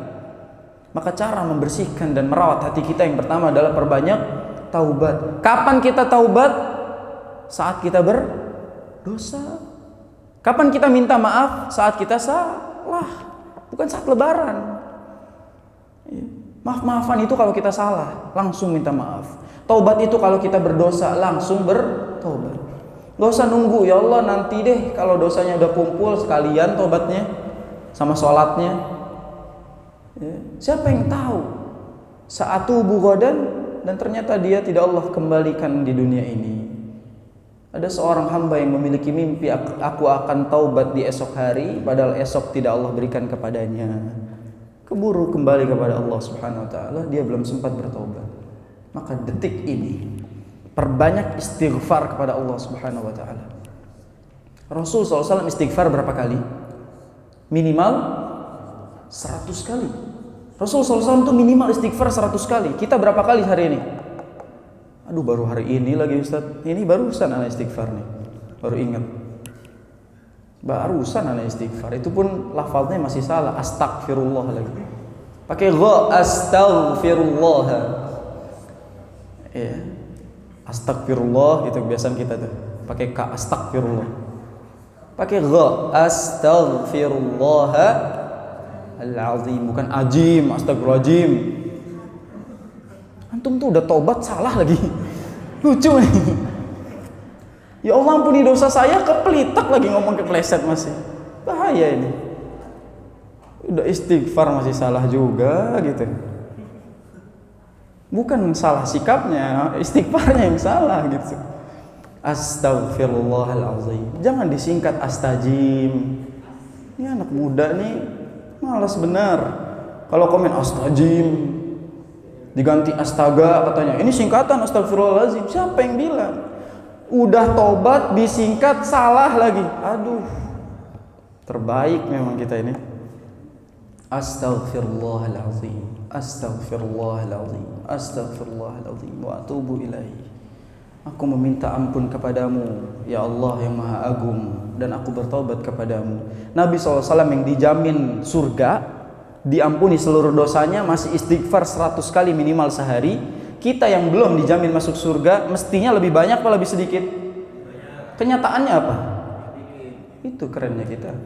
Maka cara membersihkan dan merawat hati kita yang pertama adalah perbanyak taubat. Kapan kita taubat? Saat kita berdosa. Kapan kita minta maaf? Saat kita salah, bukan saat lebaran. Maaf-maafan itu kalau kita salah, langsung minta maaf. Taubat itu kalau kita berdosa, langsung bertaubat. Gak usah nunggu, ya Allah nanti deh kalau dosanya udah kumpul sekalian tobatnya sama sholatnya. Ya. Siapa yang tahu? Sa'atubu ghadan, dan ternyata dia tidak Allah kembalikan di dunia ini. Ada seorang hamba yang memiliki mimpi, aku akan taubat di esok hari, padahal esok tidak Allah berikan kepadanya. Keburu kembali kepada Allah Subhanahu wa taala, dia belum sempat bertaubat. Maka detik ini perbanyak istighfar kepada Allah Subhanahu wa taala. Rasul SAW istighfar berapa kali? Minimal 100 kali. Rasul SAW itu minimal istighfar 100 kali. Kita berapa kali hari ini? Aduh, baru hari ini lagi Ustaz. Ini barusan ana istighfar nih. Baru ingat. Barusan ana istighfar. Itu pun lafaznya masih salah. Astagfirullah lagi. Pakai gha, astaghfirullah. Ya. Astagfirullah itu kebiasaan kita tuh. Pakai ka, astagfirullah. Pakai gha, astaghfirullah al-azim, bukan ajim, astagfirullahaladzim. Antum tuh udah tobat salah lagi. Lucu nih. Ya Allah ampuni dosa saya, kepelitak lagi ngomong kepleset masih. Bahaya ini. Udah istighfar masih salah juga gitu. Bukan salah sikapnya, istighfarnya yang salah gitu. Astaghfirullahalazim. Jangan disingkat astajim. Ini anak muda nih malas benar. Kalau komen astajim diganti astaga katanya. Ini singkatan astagfirullahalazim. Siapa yang bilang? Udah tobat disingkat salah lagi. Aduh. Terbaik memang kita ini. Astaghfirullahalazim. Astaghfirullahalazim. Astaghfirullahalazim wa atubu ilaihi. Aku meminta ampun kepadamu, ya Allah yang Maha Agung, dan aku bertobat kepadamu. Nabi SAW yang dijamin surga, diampuni seluruh dosanya, masih istighfar 100 kali minimal sehari. Kita yang belum dijamin masuk surga, mestinya lebih banyak atau lebih sedikit? Kenyataannya apa? Itu kerennya kita.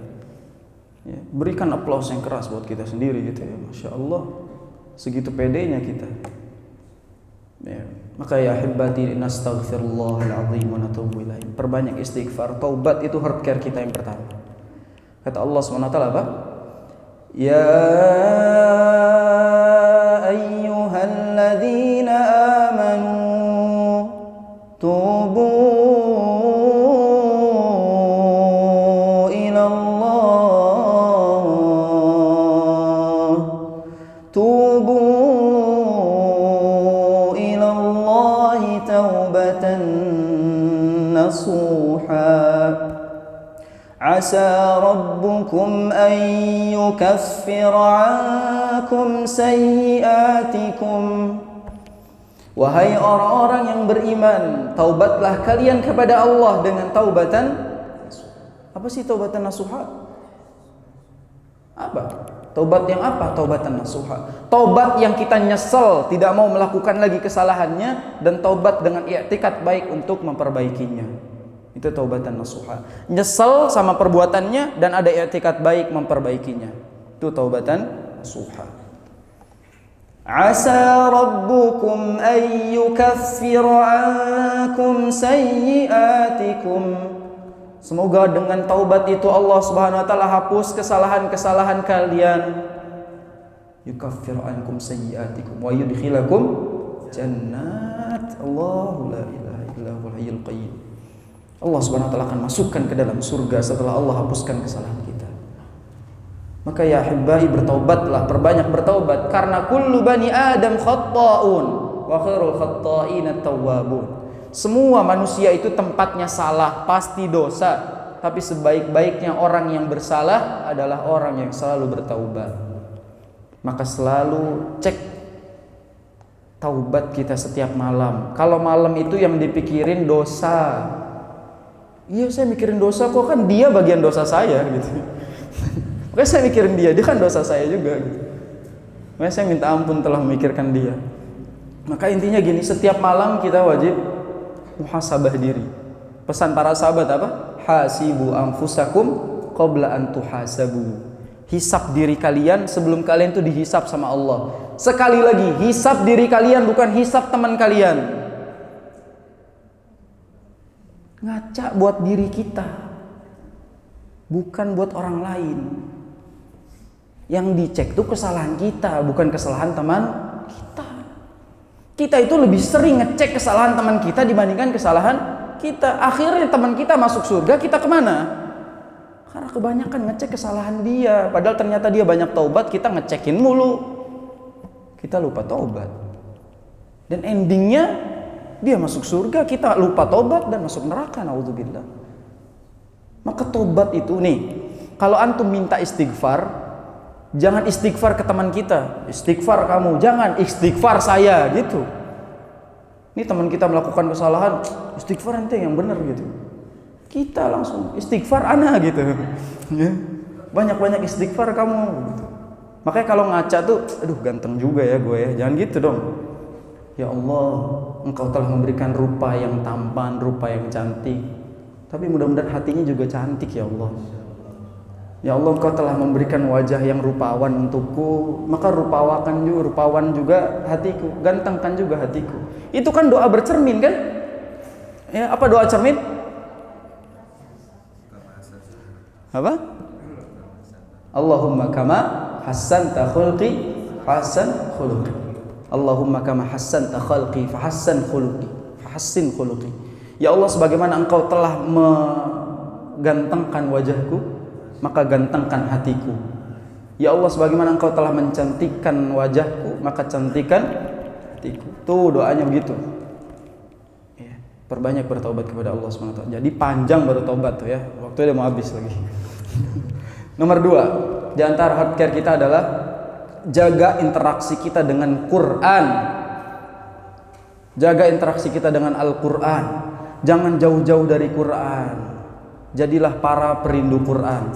Ya, berikan aplaus yang keras buat kita sendiri gitu ya. Masya Allah, segitu pedenya kita. Ya. Maka ya hibbati nastaghfirullahalazim wa natubu ilaihi. Perbanyak istighfar, taubat itu healthcare kita yang pertama. Kata Allah SWT apa? Ya ayyuhalladzina amanu tubu ilallah, tubu nasuha, asa rabbukum an yukaffira ankum sayyiatikum. Wahai orang-orang yang beriman, taubatlah kalian kepada Allah dengan taubatan. Apa sih taubatan nasuha? Apa? Taubat yang apa? Taubatan nasuha. Taubat yang kita nyesel, tidak mau melakukan lagi kesalahannya, dan taubat dengan i'tikad baik untuk memperbaikinya. Itu taubatan nasuha. Nyesel sama perbuatannya dan ada i'tikad baik memperbaikinya. Itu taubatan nasuha. Asa rabbukum an yukaffira ankum sayyi'atikum. Semoga dengan taubat itu Allah Subhanahu wa taala hapus kesalahan-kesalahan kalian. Yukaffir ankum sayyi'atikum wa yudkhilakum jannat. Allahu la ilaha illa huwal hayyul qayyum. Allah Subhanahu wa taala akan masukkan ke dalam surga setelah Allah hapuskan kesalahan kita. Maka ya ahibbai, bertaubatlah, perbanyak bertaubat, karena kullu bani Adam khatta'un wa khairul khatta'ina at-tawwabun. Semua manusia itu tempatnya salah, pasti dosa. Tapi sebaik-baiknya orang yang bersalah adalah orang yang selalu bertaubat. Maka selalu cek taubat kita setiap malam. Kalau malam itu yang dipikirin dosa, iya saya mikirin dosa kok, kan dia bagian dosa saya gitu. Makanya saya mikirin dia kan dosa saya juga gitu. Makanya saya minta ampun telah memikirkan dia. Maka intinya gini, setiap malam kita wajib muhasabah diri. Pesan para sahabat apa? Hasibu anfusakum qabla an tuhasabu. Hisab diri kalian sebelum kalian itu dihisab sama Allah. Sekali lagi, hisab diri kalian, bukan hisab teman kalian. Ngaca buat diri kita, bukan buat orang lain. Yang dicek itu kesalahan kita, bukan kesalahan teman kita. Kita itu lebih sering ngecek kesalahan teman kita dibandingkan kesalahan kita. Akhirnya teman kita masuk surga, kita kemana? Karena kebanyakan ngecek kesalahan dia. Padahal ternyata dia banyak taubat, kita ngecekin mulu. Kita lupa taubat. Dan endingnya dia masuk surga, kita lupa taubat dan masuk neraka. Naudzubillah. Maka taubat itu nih, kalau antum minta istighfar, jangan istighfar ke teman kita, istighfar kamu, jangan istighfar saya gitu. Ini teman kita melakukan kesalahan, istighfar ente yang benar gitu. Kita langsung istighfar ana gitu. Banyak-banyak istighfar kamu gitu. Makanya kalau ngaca tuh, aduh ganteng juga ya gue ya, jangan gitu dong. Ya Allah, Engkau telah memberikan rupa yang tampan, rupa yang cantik. Tapi mudah-mudahan hatinya juga cantik ya Allah. Ya Allah, Engkau telah memberikan wajah yang rupawan untukku, maka rupawan juga hatiku, gantengkan juga hatiku. Itu kan doa bercermin kan? Ya, apa doa cermin? Apa? Allahumma kama hassanta khulqi hasan khuluqi. Allahumma kama hassanta khalqi fahassan khuluqi, fahassin khuluqi. Ya Allah, sebagaimana Engkau telah menggantengkan wajahku, maka gantengkan hatiku. Ya Allah, sebagaimana Engkau telah mencantikkan wajahku, maka cantikkan hatiku. Tuh doanya begitu. Ya, perbanyak bertaubat kepada Allah SWT. Jadi panjang baru taubat tuh ya. Waktu udah mau habis lagi. Nomor 2, di antara hard care kita adalah jaga interaksi kita dengan Quran. Jaga interaksi kita dengan Al-Quran. Jangan jauh-jauh dari Quran. Jadilah para perindu Quran.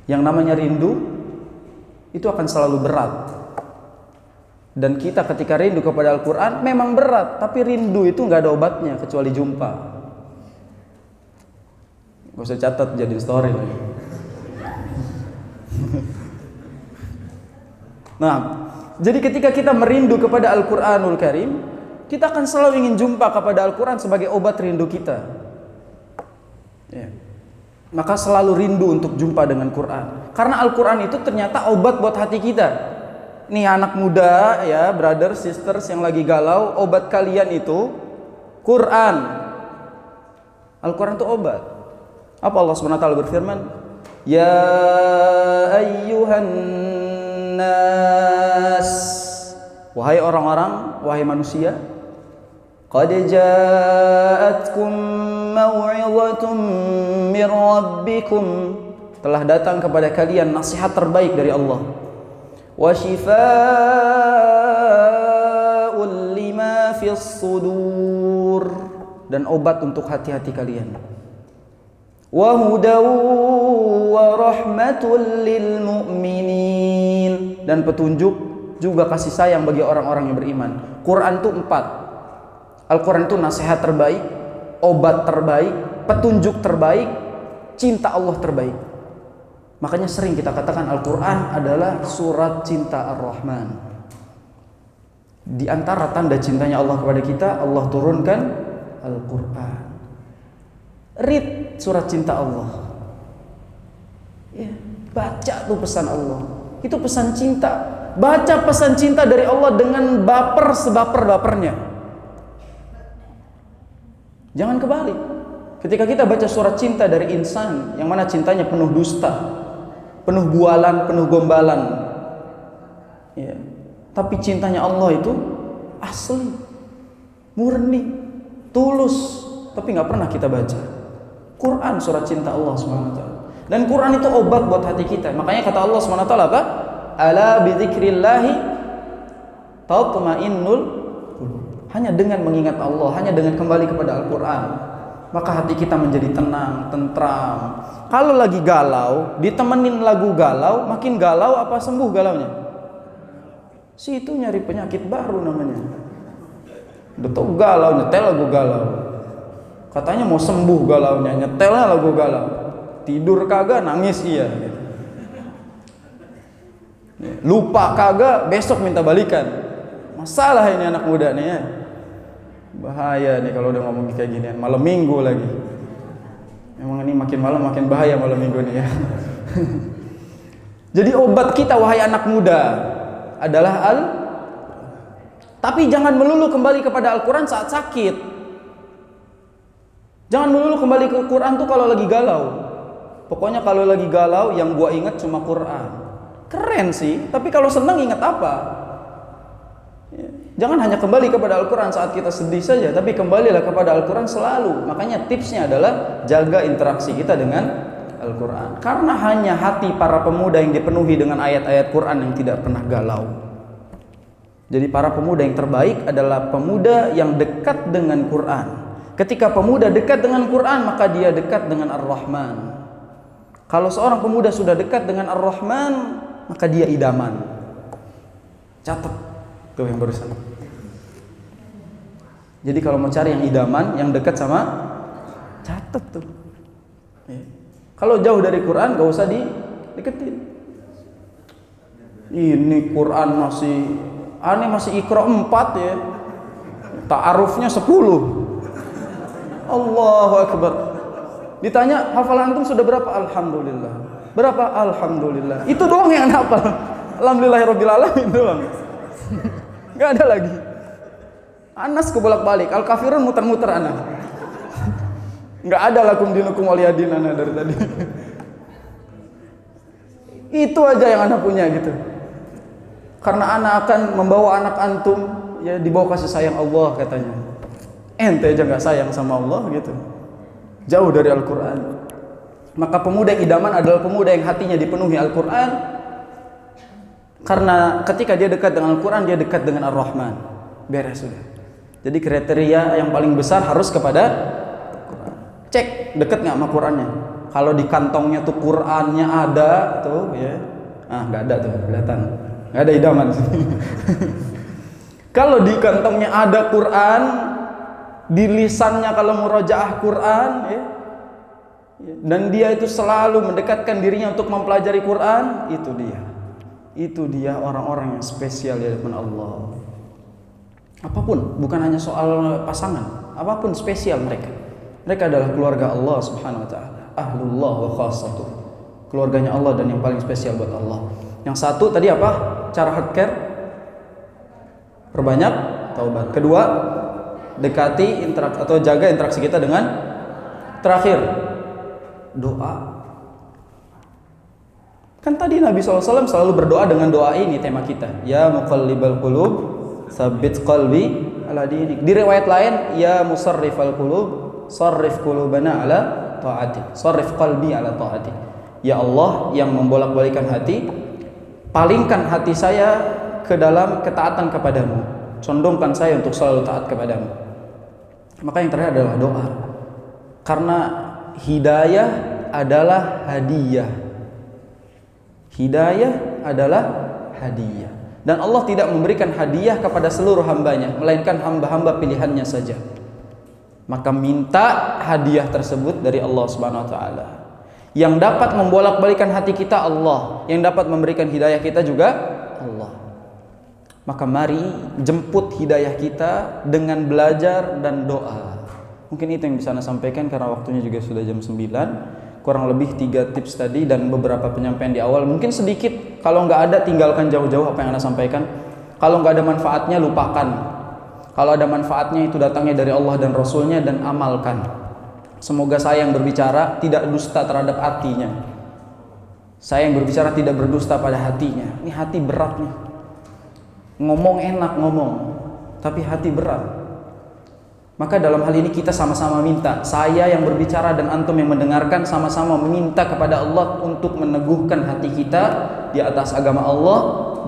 Yang namanya rindu itu akan selalu berat. Dan kita ketika rindu kepada Al-Quran memang berat, tapi rindu itu nggak ada obatnya kecuali jumpa. Gak usah catat jadi story lagi. Nah, jadi ketika kita merindu kepada Al-Quranul Karim, kita akan selalu ingin jumpa kepada Al-Quran sebagai obat rindu kita. Ya. Maka selalu rindu untuk jumpa dengan Quran. Karena Al-Quran itu ternyata obat buat hati kita. Nih anak muda ya, brother, sisters yang lagi galau, obat kalian itu Quran. Al-Quran itu obat. Apa Allah SWT berfirman? Ya ayyuhan nas, wahai orang-orang, wahai manusia, qad ja'atkum mau'izatun mir rabbikum, telah datang kepada kalian nasihat terbaik dari Allah, wa shifaa'un lima fis sudur, dan obat untuk hati-hati kalian. wa hudaw wa rahmatul lil mu'minin, dan petunjuk juga kasih sayang bagi orang-orang yang beriman. Quran itu 4. Al-Quran itu nasihat terbaik, obat terbaik, petunjuk terbaik, cinta Allah terbaik. Makanya sering kita katakan Al-Quran adalah surat cinta Ar-Rahman. Di antara tanda cintanya Allah kepada kita, Allah turunkan Al-Quran. Read surat cinta Allah. Ya, baca tuh pesan Allah. Itu pesan cinta. Baca pesan cinta dari Allah dengan baper sebaper-bapernya. Jangan kebalik. Ketika kita baca surat cinta dari insan yang mana cintanya penuh dusta, penuh bualan, penuh gombalan, ya. Tapi cintanya Allah itu asli, murni, tulus, tapi nggak pernah kita baca. Quran surat cinta Allah SWT. Dan Quran itu obat buat hati kita. Makanya kata Allah SWT apa? Ala bidzikrillahi tatma'innul qulub. Hanya dengan mengingat Allah, hanya dengan kembali kepada Al-Quran, maka hati kita menjadi tenang, tentram. Kalau lagi galau, ditemenin lagu galau, makin galau apa sembuh galaunya? Situ nyari penyakit baru namanya. Betul galau, nyetel lagu galau. Katanya mau sembuh galaunya, nyetelnya lagu galau. Tidur kagak, nangis iya. Lupa kagak, besok minta balikan. Masalah ini anak muda nih ya. Bahaya nih kalau udah ngomong kayak ginian. Malam minggu lagi. Emang ini makin malam makin bahaya malam minggu nih ya. Jadi obat kita wahai anak muda adalah tapi jangan melulu kembali kepada Al-Quran saat sakit. Jangan melulu kembali ke Quran tuh kalau lagi galau. Pokoknya kalau lagi galau yang gua ingat cuma Quran. Keren sih, tapi kalau senang ingat apa? Jangan hanya kembali kepada Al-Quran saat kita sedih saja, tapi kembalilah kepada Al-Quran selalu. Makanya tipsnya adalah jaga interaksi kita dengan Al-Quran. Karena hanya hati para pemuda yang dipenuhi dengan ayat-ayat Quran yang tidak pernah galau. Jadi para pemuda yang terbaik adalah pemuda yang dekat dengan Quran. Ketika pemuda dekat dengan Quran, maka dia dekat dengan Ar-Rahman. Kalau seorang pemuda sudah dekat dengan Ar-Rahman, maka dia idaman. Catat tuh yang barusan. Jadi kalau mau cari yang idaman, yang dekat sama, catat tuh. Kalau jauh dari Quran, gak usah dideketin. Ini Quran masih aneh, masih Iqra 4 ya. Ta'arufnya 10. Allahu Akbar. Ditanya, hafalan antum sudah berapa? Alhamdulillah. Berapa? Alhamdulillah. Itu doang yang hafal. Alhamdulillahirabbil alamin doang. Gak ada lagi. Anas kebolak-balik, Al-Kafirun muter-muter anak. Gak ada lakum dinukum waliyadin anak dari tadi. Itu aja yang anak punya gitu. Karena anak akan membawa anak antum ya dibawa kasih sayang Allah katanya. Ente aja gak sayang sama Allah gitu. Jauh dari Al-Quran. Maka pemuda yang idaman adalah pemuda yang hatinya dipenuhi Al-Quran. Karena ketika dia dekat dengan Al-Quran, dia dekat dengan Ar-Rahman. Beres sudah. Jadi kriteria yang paling besar harus kepada Quran. Cek dekat nggak sama Qurannya. Kalau di kantongnya tuh Qurannya ada tuh ya, nggak ada tuh kelihatan, nggak ada idaman. Kalau di kantongnya ada Quran, di lisannya kalau murojaah Quran ya, dan dia itu selalu mendekatkan dirinya untuk mempelajari Quran, itu dia orang-orang yang spesial di hadapan Allah. Apapun, bukan hanya soal pasangan, apapun spesial mereka. Mereka adalah keluarga Allah Subhanahu wa taala, ahlullah wa khassatuh. Keluarganya Allah dan yang paling spesial buat Allah. Yang satu tadi apa? Cara hardcare, perbanyak taubat. Kedua, dekati interaksi atau jaga interaksi kita dengan, terakhir, doa. Kan tadi Nabi SAW selalu berdoa dengan doa ini, tema kita. Ya muqallibal qulub, tsabbit qalbi ala dinik. Di riwayat lain, ya musarrifal qulub, sarrif qulubana ala ta'atik. Sarrif qalbi ala ta'atik. Ya Allah yang membolak-balikan hati, palingkan hati saya ke dalam ketaatan kepadamu. Condongkan saya untuk selalu taat kepadamu. Maka yang terakhir adalah doa. Karena hidayah adalah hadiah. Hidayah adalah hadiah. Dan Allah tidak memberikan hadiah kepada seluruh hambanya, melainkan hamba-hamba pilihannya saja. Maka minta hadiah tersebut dari Allah Subhanahu wa taala. Yang dapat membolak-balikan hati kita Allah, yang dapat memberikan hidayah kita juga Allah. Maka mari jemput hidayah kita dengan belajar dan doa. Mungkin itu yang bisa Anda sampaikan karena waktunya juga sudah jam 9. Kurang lebih 3 tips tadi dan beberapa penyampaian di awal. Mungkin sedikit, kalau nggak ada tinggalkan jauh-jauh apa yang Anda sampaikan. Kalau nggak ada manfaatnya lupakan. Kalau ada manfaatnya itu datangnya dari Allah dan Rasulnya, dan amalkan. Semoga saya yang berbicara tidak dusta terhadap hatinya. Saya yang berbicara tidak berdusta pada hatinya. Ini hati berat nih. Ngomong enak ngomong, tapi hati berat. Maka dalam hal ini kita sama-sama minta. Saya yang berbicara dan antum yang mendengarkan sama-sama meminta kepada Allah untuk meneguhkan hati kita di atas agama Allah,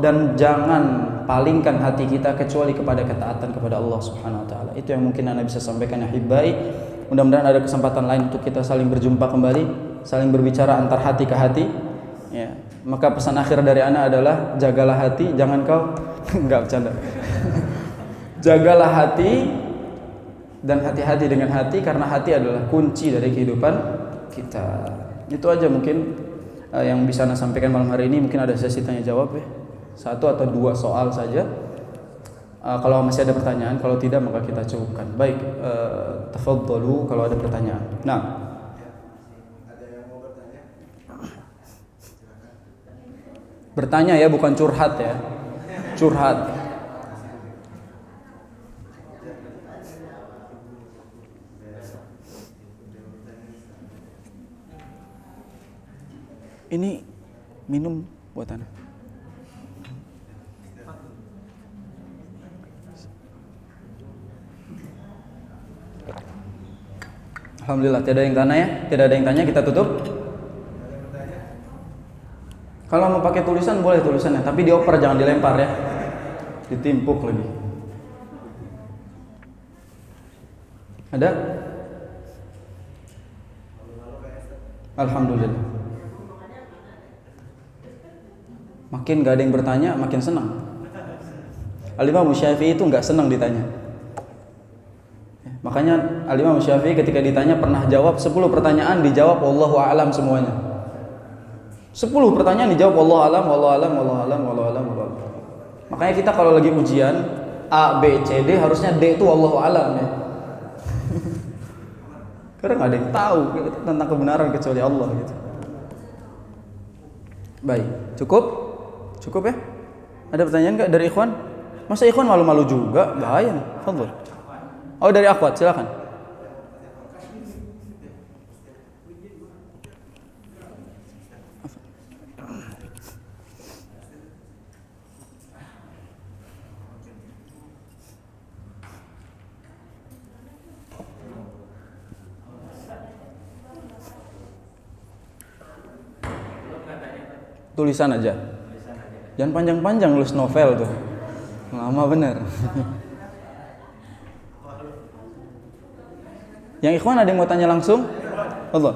dan jangan palingkan hati kita kecuali kepada ketaatan kepada Allah Subhanahu wa taala. Itu yang mungkin Anda bisa sampaikan ya hibai. Mudah-mudahan ada kesempatan lain untuk kita saling berjumpa kembali, saling berbicara antar hati ke hati. Ya. Maka pesan akhir dari Ana adalah jagalah hati, jangan kau enggak bercanda. Jagalah hati dan hati-hati dengan hati, karena hati adalah kunci dari kehidupan kita. Itu aja mungkin yang bisa Ana sampaikan malam hari ini. Mungkin ada sesi tanya jawab ya. 1 atau 2 soal saja. Kalau masih ada pertanyaan, kalau tidak maka kita cukupkan. Baik, tafadhalu kalau ada pertanyaan. Nah, ada yang mau bertanya? Bertanya ya, bukan curhat ya. Curhat. Ini minum buat Anda. Alhamdulillah, tidak ada yang tanya ya? Tidak ada yang tanya, kita tutup. Kalau mau pakai tulisan boleh tulisannya, tapi dioper, jangan dilempar ya. Ditimpuk lagi. Ada? Alhamdulillah. Makin gak ada yang bertanya, makin senang. Al-Imam Syafi'i itu gak senang ditanya. Makanya Al-Imam Syafi'i ketika ditanya pernah jawab 10 pertanyaan, dijawab wallahu a'lam semuanya. 10 pertanyaan dijawab wallahu a'lam, wallahu a'lam, wallahu a'lam, wallahu a'lam, wallahu a'lam. Makanya kita kalau lagi ujian A, B, C, D harusnya D itu wallahu a'lam ya. Karena nggak ada yang tahu tentang kebenaran kecuali Allah gitu. Baik, cukup ya? Ada pertanyaan nggak dari ikhwan? Masa ikhwan malu-malu juga? Bahaya nih. Fadhil. Oh, dari akhwat, silakan. Tulisan aja. Jangan panjang-panjang nulis novel tuh. Lama bener. Yang ikhwan ada yang mau tanya langsung? Allah.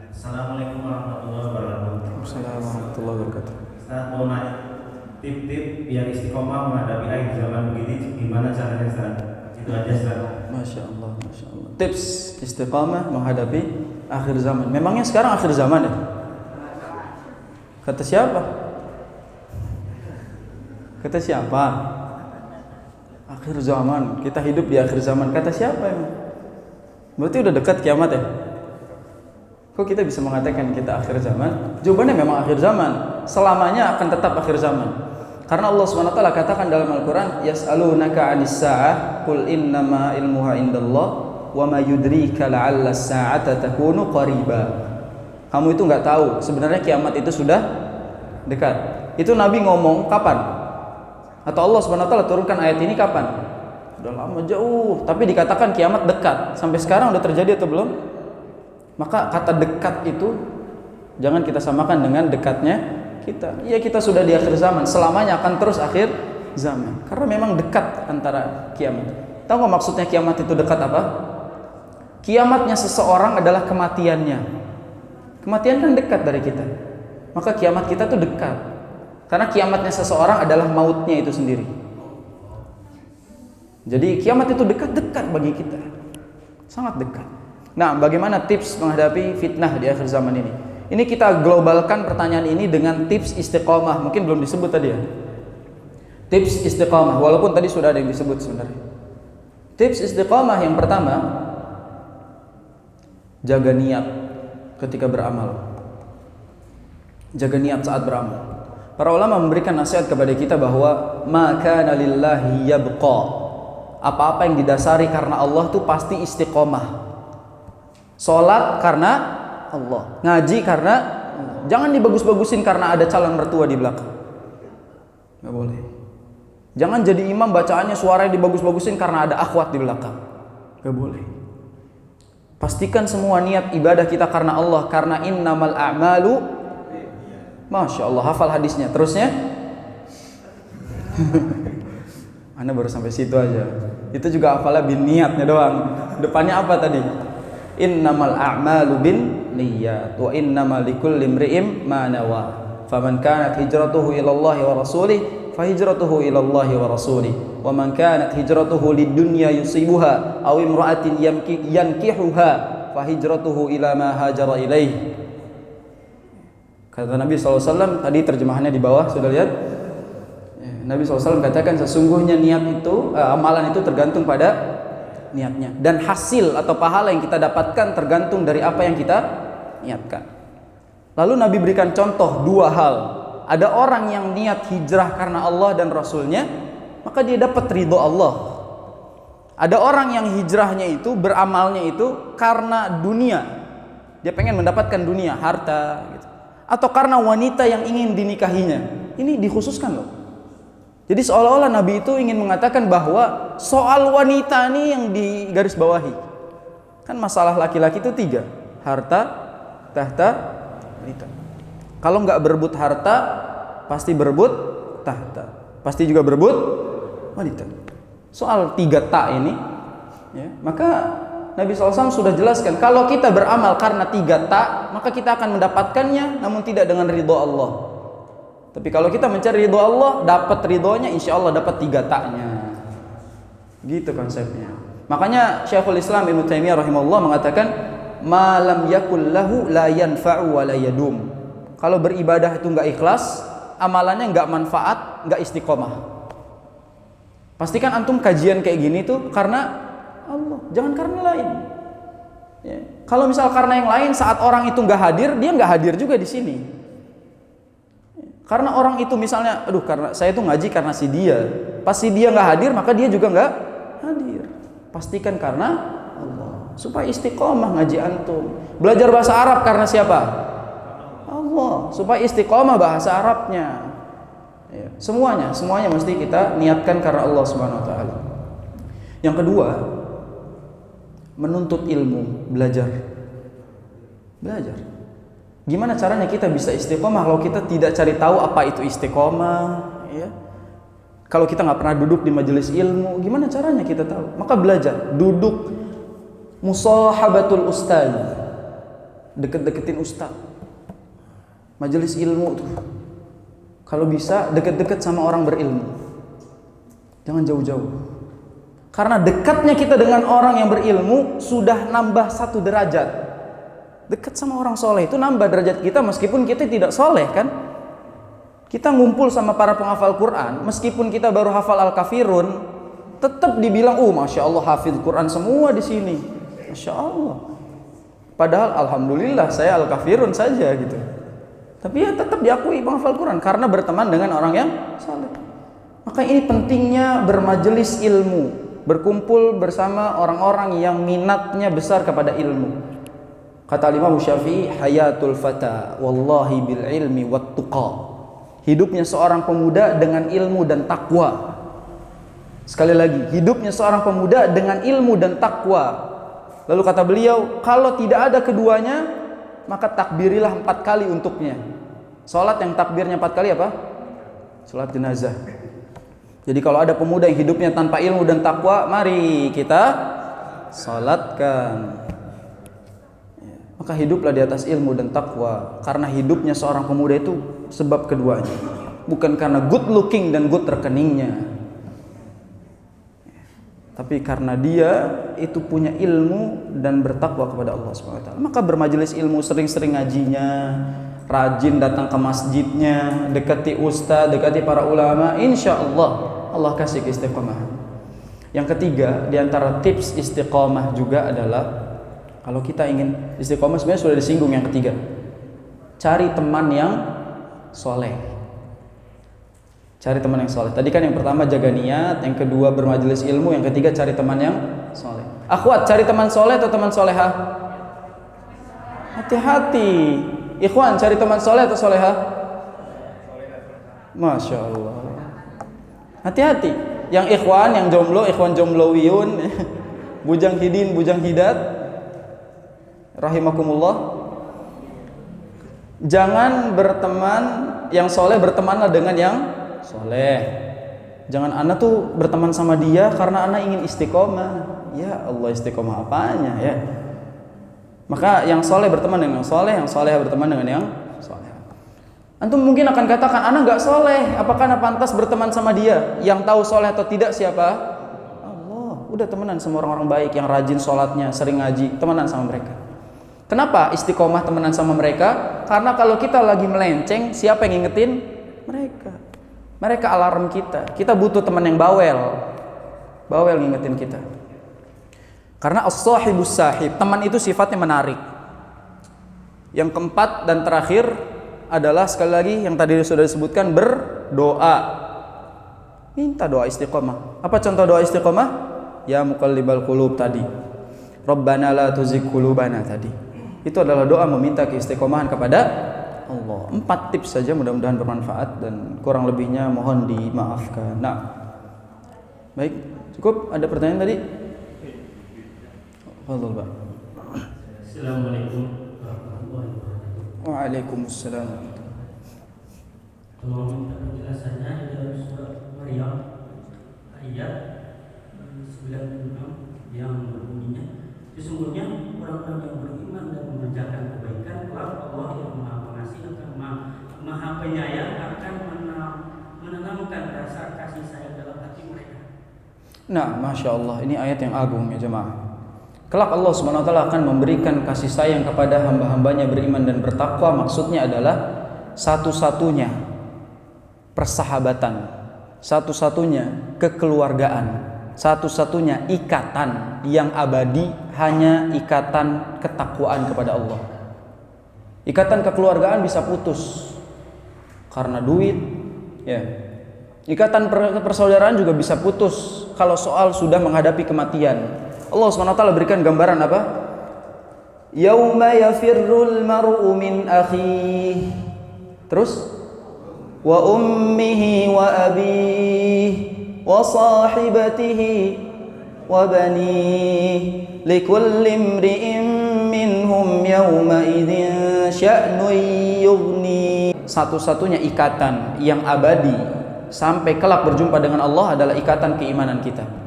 Assalamualaikum warahmatullahi wabarakatuh. Assalamualaikum warahmatullahi wabarakatuh. Ustaz mau nanya tip-tip biar istiqomah menghadapi akhir zaman begini, gimana caranya Ustaz? Itu aja Ustaz. Masya Allah, Masya Allah. Tips istiqamah menghadapi akhir zaman. Memangnya sekarang akhir zaman ya? Kata siapa? Kata siapa? Akhir zaman. Kita hidup di akhir zaman. Kata siapa emang? Berarti udah dekat kiamat ya? Kok kita bisa mengatakan kita akhir zaman? Jawabannya memang akhir zaman. Selamanya akan tetap akhir zaman. Karena Allah SWT katakan dalam Al-Quran, yas'alunaka 'anis sa'ah qul innama ilmuha indallah wa ma yudrika la'alla as-sa'ata takunu qariba. Kamu itu enggak tahu sebenarnya kiamat itu sudah dekat. Itu Nabi ngomong kapan? Atau Allah SWT turunkan ayat ini kapan? Udah lama jauh, tapi dikatakan kiamat dekat. Sampai sekarang udah terjadi atau belum? Maka kata dekat itu jangan kita samakan dengan dekatnya kita. Iya, kita sudah di akhir zaman, selamanya akan terus akhir zaman. Karena memang dekat antara kiamat. Tahu nggak maksudnya kiamat itu dekat apa? Kiamatnya seseorang adalah kematiannya. Kematian kan dekat dari kita. Maka kiamat kita tuh dekat. Karena kiamatnya seseorang adalah mautnya itu sendiri. Jadi kiamat itu dekat-dekat bagi kita. Sangat dekat. Nah, bagaimana tips menghadapi fitnah di akhir zaman ini? Ini kita globalkan pertanyaan ini dengan tips istiqomah. Mungkin belum disebut tadi ya. Tips istiqomah, walaupun tadi sudah ada yang disebut sebenarnya. Tips istiqomah yang pertama, jaga niat ketika beramal. Jaga niat saat beramal. Para ulama memberikan nasihat kepada kita bahwa ma kana lillahi yabqa. Apa-apa yang didasari karena Allah itu pasti istiqomah. Salat karena Allah, ngaji karena Allah. Jangan dibagus-bagusin karena ada calon mertua di belakang. Nggak boleh. Jangan jadi imam bacaannya suaranya dibagus-bagusin karena ada akhwat di belakang. Nggak boleh. Pastikan semua niat ibadah kita karena Allah, karena innamal a'malu, Masya Allah, hafal hadisnya. Terusnya Anda baru sampai situ aja. Itu juga hafalnya bin niatnya doang. Depannya apa tadi? Innamal a'malu bin niyyat wa innamal likulli imri'in ma nawa. Faman kanat hijratuhu ila Allah wa rasulih fahijratuhu ila Allah wa rasulih. Wa man kanat hijratuhu lidunya yusibuha aw imra'atin yankihuha fahijratuhu ila ma hajara ilaih. Kata Nabi SAW, tadi terjemahannya di bawah, sudah lihat? Nabi SAW katakan sesungguhnya niat itu, amalan itu tergantung pada niatnya. Dan hasil atau pahala yang kita dapatkan tergantung dari apa yang kita niatkan. Lalu Nabi berikan contoh dua hal. Ada orang yang niat hijrah karena Allah dan Rasulnya, maka dia dapat ridho Allah. Ada orang yang hijrahnya itu, beramalnya itu karena dunia. Dia pengen mendapatkan dunia, harta gitu. Atau karena wanita yang ingin dinikahinya. Ini dikhususkan loh. Jadi seolah-olah Nabi itu ingin mengatakan bahwa soal wanita ini yang digarisbawahi. Kan masalah laki-laki itu tiga. Harta, tahta, wanita. Kalau nggak berebut harta, pasti berebut tahta. Pasti juga berebut wanita. Soal tiga tak ini, ya, maka Nabi SAW sudah jelaskan, kalau kita beramal karena tiga tak, maka kita akan mendapatkannya, namun tidak dengan ridho Allah. Tapi kalau kita mencari ridho Allah, dapat ridhonya, insya Allah dapat tiga taknya. Gitu konsepnya. Makanya Syekhul Islam Ibnu Taimiyah rahimahullah mengatakan, ma lam yakul lahu la yanfa'u wa la yadum. Kalau beribadah itu enggak ikhlas, amalannya enggak manfaat, enggak istiqomah. Pastikan antum kajian kayak gini tuh karena Allah, jangan karena lain. Ya. Kalau misal karena yang lain, saat orang itu nggak hadir, dia nggak hadir juga di sini. Karena orang itu misalnya, aduh, karena saya itu ngaji karena si dia. Pas si dia nggak hadir, maka dia juga nggak hadir. Pastikan karena Allah, supaya istiqomah ngaji antum. Belajar bahasa Arab karena siapa? Allah, supaya istiqomah bahasa Arabnya. Ya. Semuanya mesti kita niatkan karena Allah Subhanahu Wa Taala. Yang kedua, menuntut ilmu, belajar. Gimana caranya kita bisa istiqomah kalau kita tidak cari tahu apa itu istiqomah, ya? Kalau kita nggak pernah duduk di majelis ilmu, gimana caranya kita tahu? Maka belajar, duduk musahabatul ustaz, deket-deketin ustaz. Majelis ilmu tuh, kalau bisa deket-deket sama orang berilmu, jangan jauh-jauh. Karena dekatnya kita dengan orang yang berilmu sudah nambah 1 derajat. Dekat sama orang soleh itu nambah derajat kita meskipun kita tidak soleh kan. Kita ngumpul sama para penghafal Quran, meskipun kita baru hafal Al-Kafirun, tetap dibilang, Masya Allah hafidh Quran semua di sini. Masya Allah. Padahal Alhamdulillah saya Al-Kafirun saja gitu. Tapi ya tetap diakui penghafal Quran karena berteman dengan orang yang soleh. Maka ini pentingnya bermajelis ilmu, berkumpul bersama orang-orang yang minatnya besar kepada ilmu. Kata Imam Syafi'i, hayatul fata wallahi bil ilmi wat tuqa. Hidupnya seorang pemuda dengan ilmu dan takwa. Sekali lagi, hidupnya seorang pemuda dengan ilmu dan takwa. Lalu kata beliau, kalau tidak ada keduanya, maka takbirilah 4 kali untuknya. Salat yang takbirnya 4 kali apa? Salat jenazah. Jadi kalau ada pemuda yang hidupnya tanpa ilmu dan takwa, mari kita salatkan. Maka hiduplah di atas ilmu dan takwa, karena hidupnya seorang pemuda itu sebab keduanya, bukan karena good looking dan good rekeningnya, tapi karena dia itu punya ilmu dan bertakwa kepada Allah SWT. Maka bermajelis ilmu, sering-sering ngajinya, rajin datang ke masjidnya, dekati ustaz, dekati para ulama, insya Allah Allah kasih keistiqomahan. Yang ketiga, diantara tips istiqomah juga adalah, kalau kita ingin istiqomah, sebenarnya sudah disinggung yang ketiga, cari teman yang soleh. Cari teman yang soleh. Tadi kan yang pertama jaga niat, yang kedua bermajelis ilmu, yang ketiga cari teman yang soleh. Akhwat, cari teman soleh atau teman solehah? Hati-hati. Ikhwan, cari teman soleh atau solehah? Masya Allah. Hati-hati. Yang ikhwan, yang jomblo, ikhwan jomblowiun, bujang hidin, bujang hidat, rahimakumullah. Jangan berteman yang soleh, bertemanlah dengan yang soleh. Jangan ana tuh berteman sama dia karena ana ingin istiqomah. Ya Allah, istiqomah apanya ya? Maka yang soleh berteman dengan yang soleh berteman dengan yang soleh. Antum mungkin akan katakan, ana nggak soleh, apakah ana pantas berteman sama dia? Yang tahu soleh atau tidak siapa? Allah. Udah temenan sama orang-orang baik yang rajin sholatnya, sering ngaji, temenan sama mereka. Kenapa istiqomah temenan sama mereka? Karena kalau kita lagi melenceng, siapa yang ngingetin? Mereka. Mereka alarm kita. Kita butuh teman yang bawel ngingetin kita. Karena as-sahibus sahib, teman itu sifatnya menarik. Yang keempat dan terakhir adalah, sekali lagi yang tadi sudah disebutkan, berdoa. Minta doa istiqomah. Apa contoh doa istiqomah? Ya muqallibal qulub tadi. Rabbana la tuzigh qulubana tadi. Itu adalah doa meminta keistiqomahan kepada Allah. 4 tips saja, mudah-mudahan bermanfaat, dan kurang lebihnya mohon dimaafkan. Nah, baik, cukup. Ada pertanyaan tadi? Fadhil, Pak. Assalamualaikum warahmatullahi wabarakatuh. Waalaikumsalam. Tolong minta penjelasannya di dalam surat Maryam ayat 96 yang berbunyinya, sesungguhnya orang-orang yang beriman dan mengerjakan kebaikan, kelak Allah yang Maha Pengasih akan Maha Penyayang akan menanamkan rasa kasih sayang dalam hati mereka. Nah, Masya Allah, ini ayat yang agung ya jemaah. Kelak Allah SWT akan memberikan kasih sayang kepada hamba-hambanya beriman dan bertakwa. Maksudnya adalah satu-satunya persahabatan, satu-satunya kekeluargaan, satu-satunya ikatan yang abadi hanya ikatan ketakwaan kepada Allah. Ikatan kekeluargaan bisa putus karena duit, ya. Ikatan persaudaraan juga bisa putus kalau soal sudah menghadapi kematian. Allah SWT berikan gambaran apa? Yauma yafirrul mar'u min akhihi. Terus wa ummihi wa abihi wa sahibatihi wa banihi likulli imri'in minhum yawma idzin sya'nun yughni. Satu-satunya ikatan yang abadi sampai kelak berjumpa dengan Allah adalah ikatan keimanan kita.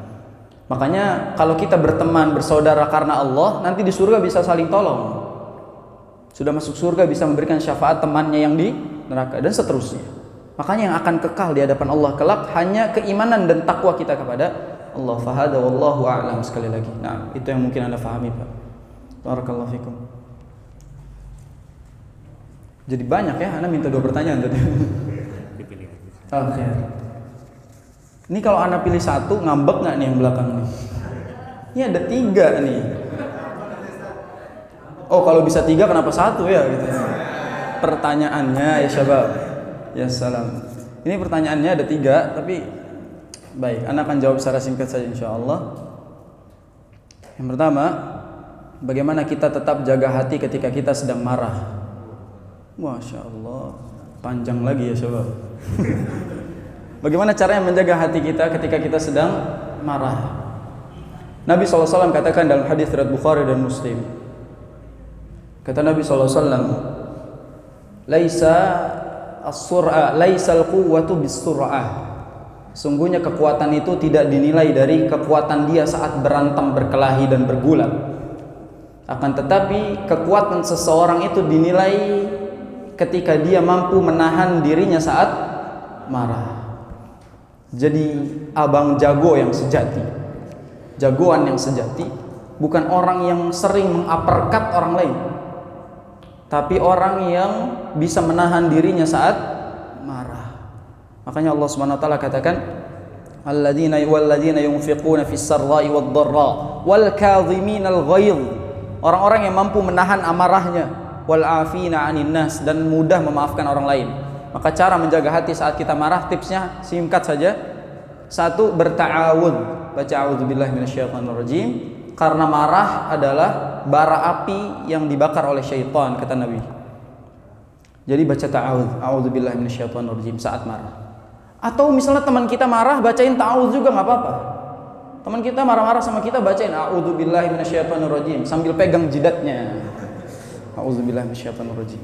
Makanya kalau kita berteman, bersaudara karena Allah, nanti di surga bisa saling tolong. Sudah masuk surga bisa memberikan syafaat temannya yang di neraka, dan seterusnya. Makanya yang akan kekal di hadapan Allah kelak hanya keimanan dan takwa kita kepada Allah. Fahada wallahu a'lam. Sekali lagi, nah itu yang mungkin Anda pahami, Pak. Barakallahu fikum. Jadi banyak ya, Anda minta 2 pertanyaan tadi. Oke. Ini kalau Anda pilih 1, ngambek nggak nih yang belakang nih? Ini ada 3 nih. Oh, kalau bisa 3 kenapa 1 ya gitu. Pertanyaannya ya syabab. Ya salam. Ini pertanyaannya ada 3, tapi baik, Anda akan jawab secara singkat saja insyaallah. Yang pertama, bagaimana kita tetap jaga hati ketika kita sedang marah? Masya Allah, panjang lagi ya syabab. Bagaimana caranya menjaga hati kita ketika kita sedang marah? Nabi SAW katakan dalam hadis riwayat Bukhari dan Muslim. Kata Nabi SAW, laisa as-sur'a, laisa al-quwwatu bis-sur'ah. Sungguhnya kekuatan itu tidak dinilai dari kekuatan dia saat berantem, berkelahi dan bergulat. Akan tetapi kekuatan seseorang itu dinilai ketika dia mampu menahan dirinya saat marah. Jadi abang jago yang sejati, jagoan yang sejati, bukan orang yang sering menguppercut orang lain, tapi orang yang bisa menahan dirinya saat marah. Makanya Allah Subhanahu wa taala katakan, alladzina yunfiquna fis sarra'i wad dharra wal kadhiminal ghaidh. Orang-orang yang mampu menahan amarahnya, wal afina 'anil nas, dan mudah memaafkan orang lain. Maka cara menjaga hati saat kita marah, tipsnya singkat saja. Satu, berta'awud. Baca a'udzubillahi minasyaitonirrajim. Karena marah adalah bara api yang dibakar oleh syaitan, kata Nabi. Jadi baca ta'awudz, a'udzubillahi minasyaitonirrajim saat marah. Atau misalnya teman kita marah, bacain ta'awudz juga nggak apa-apa. Teman kita marah-marah sama kita, bacain a'udzubillahi minasyaitonirrajim sambil pegang jidatnya. A'udzubillahi minasyaitonirrajim.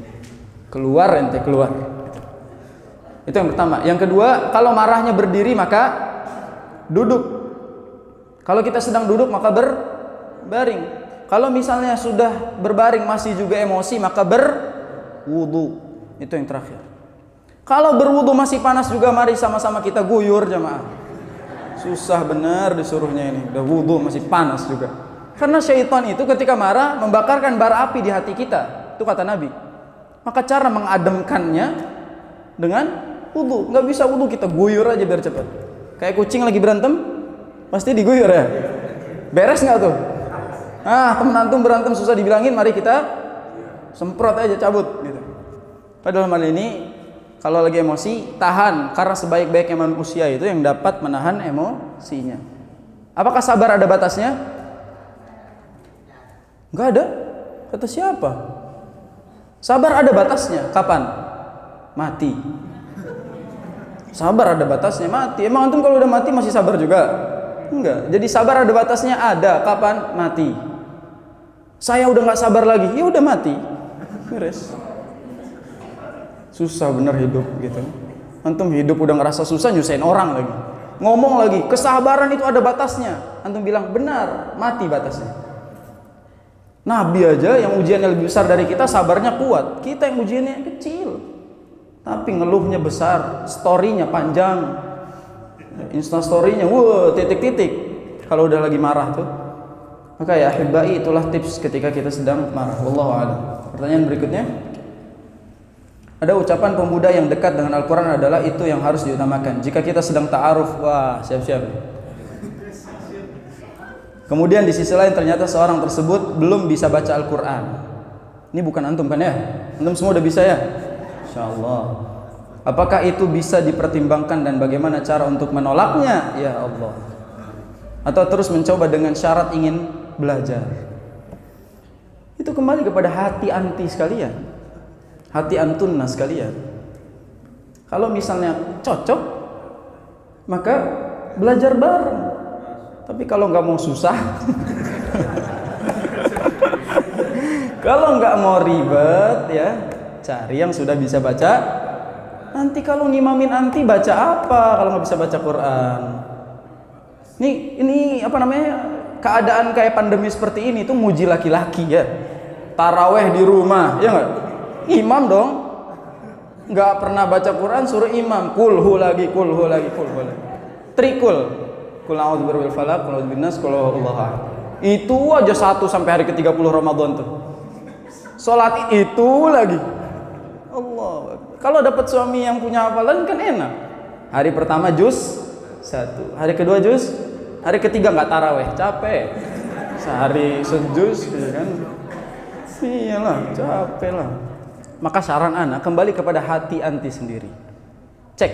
Keluar ente, keluar. Itu yang pertama. Yang kedua, kalau marahnya berdiri maka duduk. Kalau kita sedang duduk maka berbaring. Kalau misalnya sudah berbaring masih juga emosi maka berwudu. Itu yang terakhir. Kalau berwudu masih panas juga, mari sama-sama kita guyur jamaah. Susah benar disuruhnya ini. Udah wudu masih panas juga. Karena syaitan itu ketika marah membakarkan bara api di hati kita. Itu kata Nabi. Maka cara mengademkannya dengan wudu. Nggak bisa wudu, kita guyur aja biar cepat. Kayak kucing lagi berantem, pasti diguyur ya. Beres nggak tuh? Temen antum berantem susah dibilangin, mari kita semprot aja, cabut gitu. Padahal hal ini kalau lagi emosi, tahan, karena sebaik-baiknya manusia itu yang dapat menahan emosinya. Apakah sabar ada batasnya? Enggak ada. Kata siapa? Sabar ada batasnya. Kapan? Mati. Sabar ada batasnya, mati. Emang antum kalau udah mati masih sabar juga? Enggak. Jadi sabar ada batasnya, ada. Kapan? Mati. Saya udah nggak sabar lagi, ya udah mati. Beres. Susah bener hidup gitu. Antum hidup udah ngerasa susah, nyusahin orang lagi. Ngomong lagi, kesabaran itu ada batasnya. Antum bilang benar, mati batasnya. Nabi aja yang ujiannya lebih besar dari kita, sabarnya kuat. Kita yang ujiannya kecil, tapi ngeluhnya besar, storynya panjang, Insta storynya, titik-titik. Kalau udah lagi marah tuh. Maka ya ahibbai, itulah tips ketika kita sedang marah. Wallahu a'lam. Pertanyaan berikutnya. Ada ucapan pemuda yang dekat dengan Al-Quran adalah itu yang harus diutamakan. Jika kita sedang ta'aruf, wah siap-siap. Kemudian di sisi lain ternyata seorang tersebut belum bisa baca Al-Quran. Ini bukan antum kan ya? Antum semua udah bisa ya? InsyaAllah. Apakah itu bisa dipertimbangkan dan bagaimana cara untuk menolaknya? Ya Allah. Atau terus mencoba dengan syarat ingin belajar. Itu kembali kepada hati anti sekalian. Hati antunna sekalian. Kalau misalnya cocok, maka belajar bareng. Tapi kalau nggak mau susah, kalau nggak mau ribet ya, cari yang sudah bisa baca. Nanti kalau ngimamin anti baca apa kalau nggak bisa baca Quran? Ini apa namanya? Keadaan kayak pandemi seperti ini tuh muji laki-laki ya. Taraweh di rumah, ya nggak? Imam dong, nggak pernah baca Quran suruh imam kulhu lagi, trikul, kul a'udzu birabbil falaq, kul a'udzu binnas, kul huwallahu. Itu aja 1 sampai hari ke-30 Ramadan tuh. Salat itu lagi. Allah. Kalau dapat suami yang punya hafalan kan enak. Hari pertama juz 1, hari kedua juz, hari ketiga nggak taraweh, capek. Sehari sejuz, ya kan? Iyalah, capek lah. Maka saran anak kembali kepada hati anti sendiri. Cek.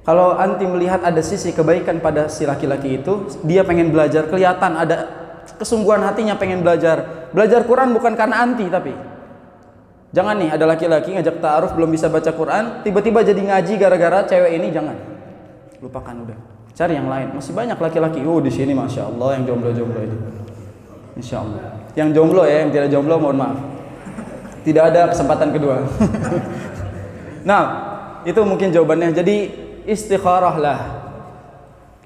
Kalau anti melihat ada sisi kebaikan pada si laki-laki itu, dia pengen belajar, kelihatan ada kesungguhan hatinya pengen belajar. Belajar Quran bukan karena anti tapi. Jangan nih ada laki-laki ngajak ta'aruf belum bisa baca Quran, tiba-tiba jadi ngaji gara-gara cewek ini, jangan. Lupakan udah. Cari yang lain. Masih banyak laki-laki. Di sini Masya Allah yang jomblo-jomblo ini. Insya Allah. Yang jomblo ya, yang tidak jomblo mohon maaf. Tidak ada kesempatan kedua. Nah, itu mungkin jawabannya. Jadi istikharah lah.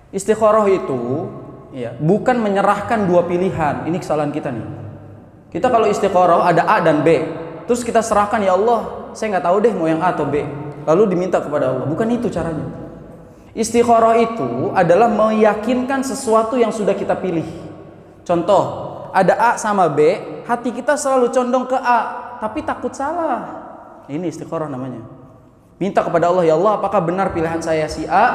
Istikharah itu ya, bukan menyerahkan dua pilihan. Ini kesalahan kita nih. Kita kalau istikharah ada A dan B, terus kita serahkan, ya Allah, saya nggak tahu deh mau yang A atau B. Lalu diminta kepada Allah. Bukan itu caranya. Istikharah itu adalah meyakinkan sesuatu yang sudah kita pilih. Contoh, ada A sama B, hati kita selalu condong ke A, tapi takut salah. Ini istikharah namanya. Minta kepada Allah, ya Allah, apakah benar pilihan saya si A?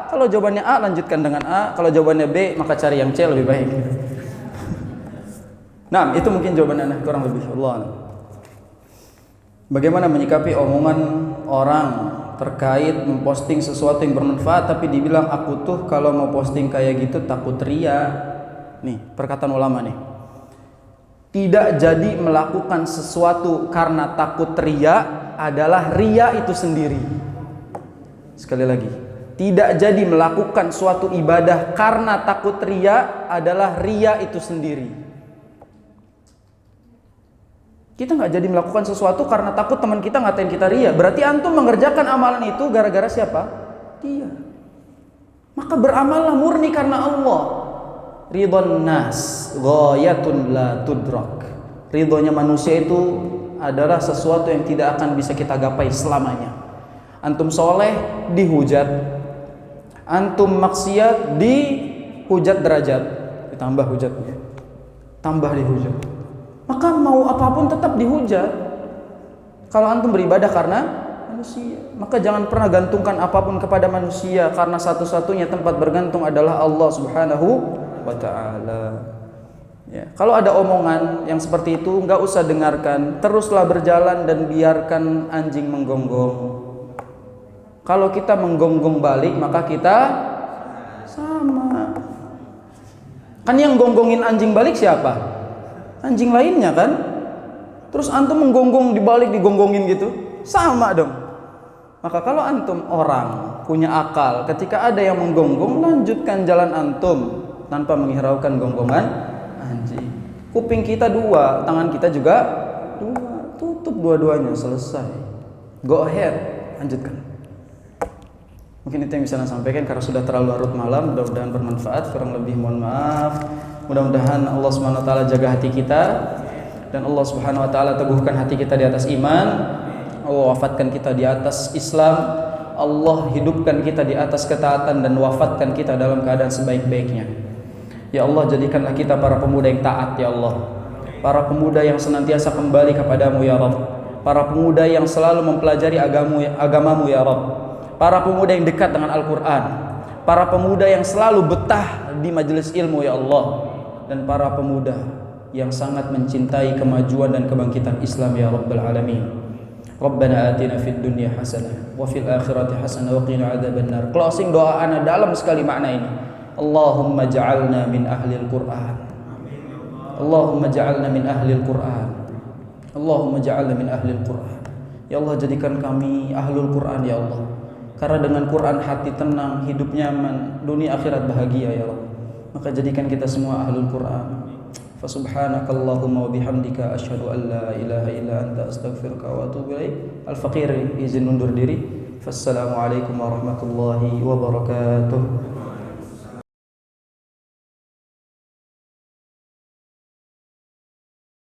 Kalau jawabannya A, lanjutkan dengan A. Kalau jawabannya B, maka cari yang C lebih baik. Nah, itu mungkin jawaban Anda kurang lebih. Allah. Bagaimana menyikapi omongan orang terkait memposting sesuatu yang bermanfaat, tapi dibilang aku tuh kalau mau posting kayak gitu takut ria. Nih, perkataan ulama nih. Tidak jadi melakukan sesuatu karena takut ria adalah ria itu sendiri. Sekali lagi, tidak jadi melakukan suatu ibadah karena takut ria adalah ria itu sendiri. Kita nggak jadi melakukan sesuatu karena takut teman kita ngatain kita ria. Berarti antum mengerjakan amalan itu gara-gara siapa? Dia. Maka beramallah murni karena Allah. Ridhon nas ghayatun la tudrak. Ridhonya manusia itu adalah sesuatu yang tidak akan bisa kita gapai selamanya. Antum soleh dihujat, antum maksiat dihujat derajat, ditambah hujatnya, tambah dihujat. Maka mau apapun tetap dihujat. Kalau antum beribadah karena manusia, maka jangan pernah gantungkan apapun kepada manusia, karena satu-satunya tempat bergantung adalah Allah Subhanahu wa ta'ala. Ya, kalau ada omongan yang seperti itu, nggak usah dengarkan, teruslah berjalan dan biarkan anjing menggonggong. Kalau kita menggonggong balik, maka kita sama. Kan yang gonggongin anjing balik siapa? Anjing lainnya kan. Terus antum menggonggong dibalik, digonggongin gitu, sama dong. Maka kalau antum orang punya akal, ketika ada yang menggonggong, lanjutkan jalan antum tanpa menghiraukan gonggongan anjing. Kuping kita dua, tangan kita juga dua, tutup dua-duanya, selesai. Go ahead, lanjutkan. Mungkin itu yang bisa saya sampaikan karena sudah terlalu larut malam. Mudah-mudahan bermanfaat. Kurang lebih mohon maaf. Mudah-mudahan Allah Subhanahu wa taala jaga hati kita dan Allah Subhanahu wa taala teguhkan hati kita di atas iman. Allah wafatkan kita di atas Islam. Allah hidupkan kita di atas ketaatan dan wafatkan kita dalam keadaan sebaik-baiknya. Ya Allah, jadikanlah kita para pemuda yang taat ya Allah. Para pemuda yang senantiasa kembali kepadamu ya Rabb. Para pemuda yang selalu mempelajari agamamu ya Rabb. Para pemuda yang dekat dengan Al-Quran. Para pemuda yang selalu betah di majelis ilmu ya Allah. Dan para pemuda yang sangat mencintai kemajuan dan kebangkitan Islam ya Rabbal Alamin. Rabbana atina fid dunya hasanah wa fil akhirati hasanah wa qina adzabannar. Closing doa ana dalam sekali makna ini. Allahumma ja'alna min ahlil Qur'an. Allahumma ja'alna min ahlil Qur'an. Allahumma ja'alna min ahlil Qur'an. Ya Allah, jadikan kami ahlul Qur'an ya Allah. Karena dengan Quran hati tenang, hidup nyaman, dunia akhirat bahagia ya Allah. Maka jadikan kita semua ahlul Quran. Fa subhanakallahumma wa bihamdika asyhadu an la ilaha illa anta astaghfiruka wa atubu ilaik. Al-Faqir izin undur diri. Wassalamualaikum warahmatullahi wabarakatuh.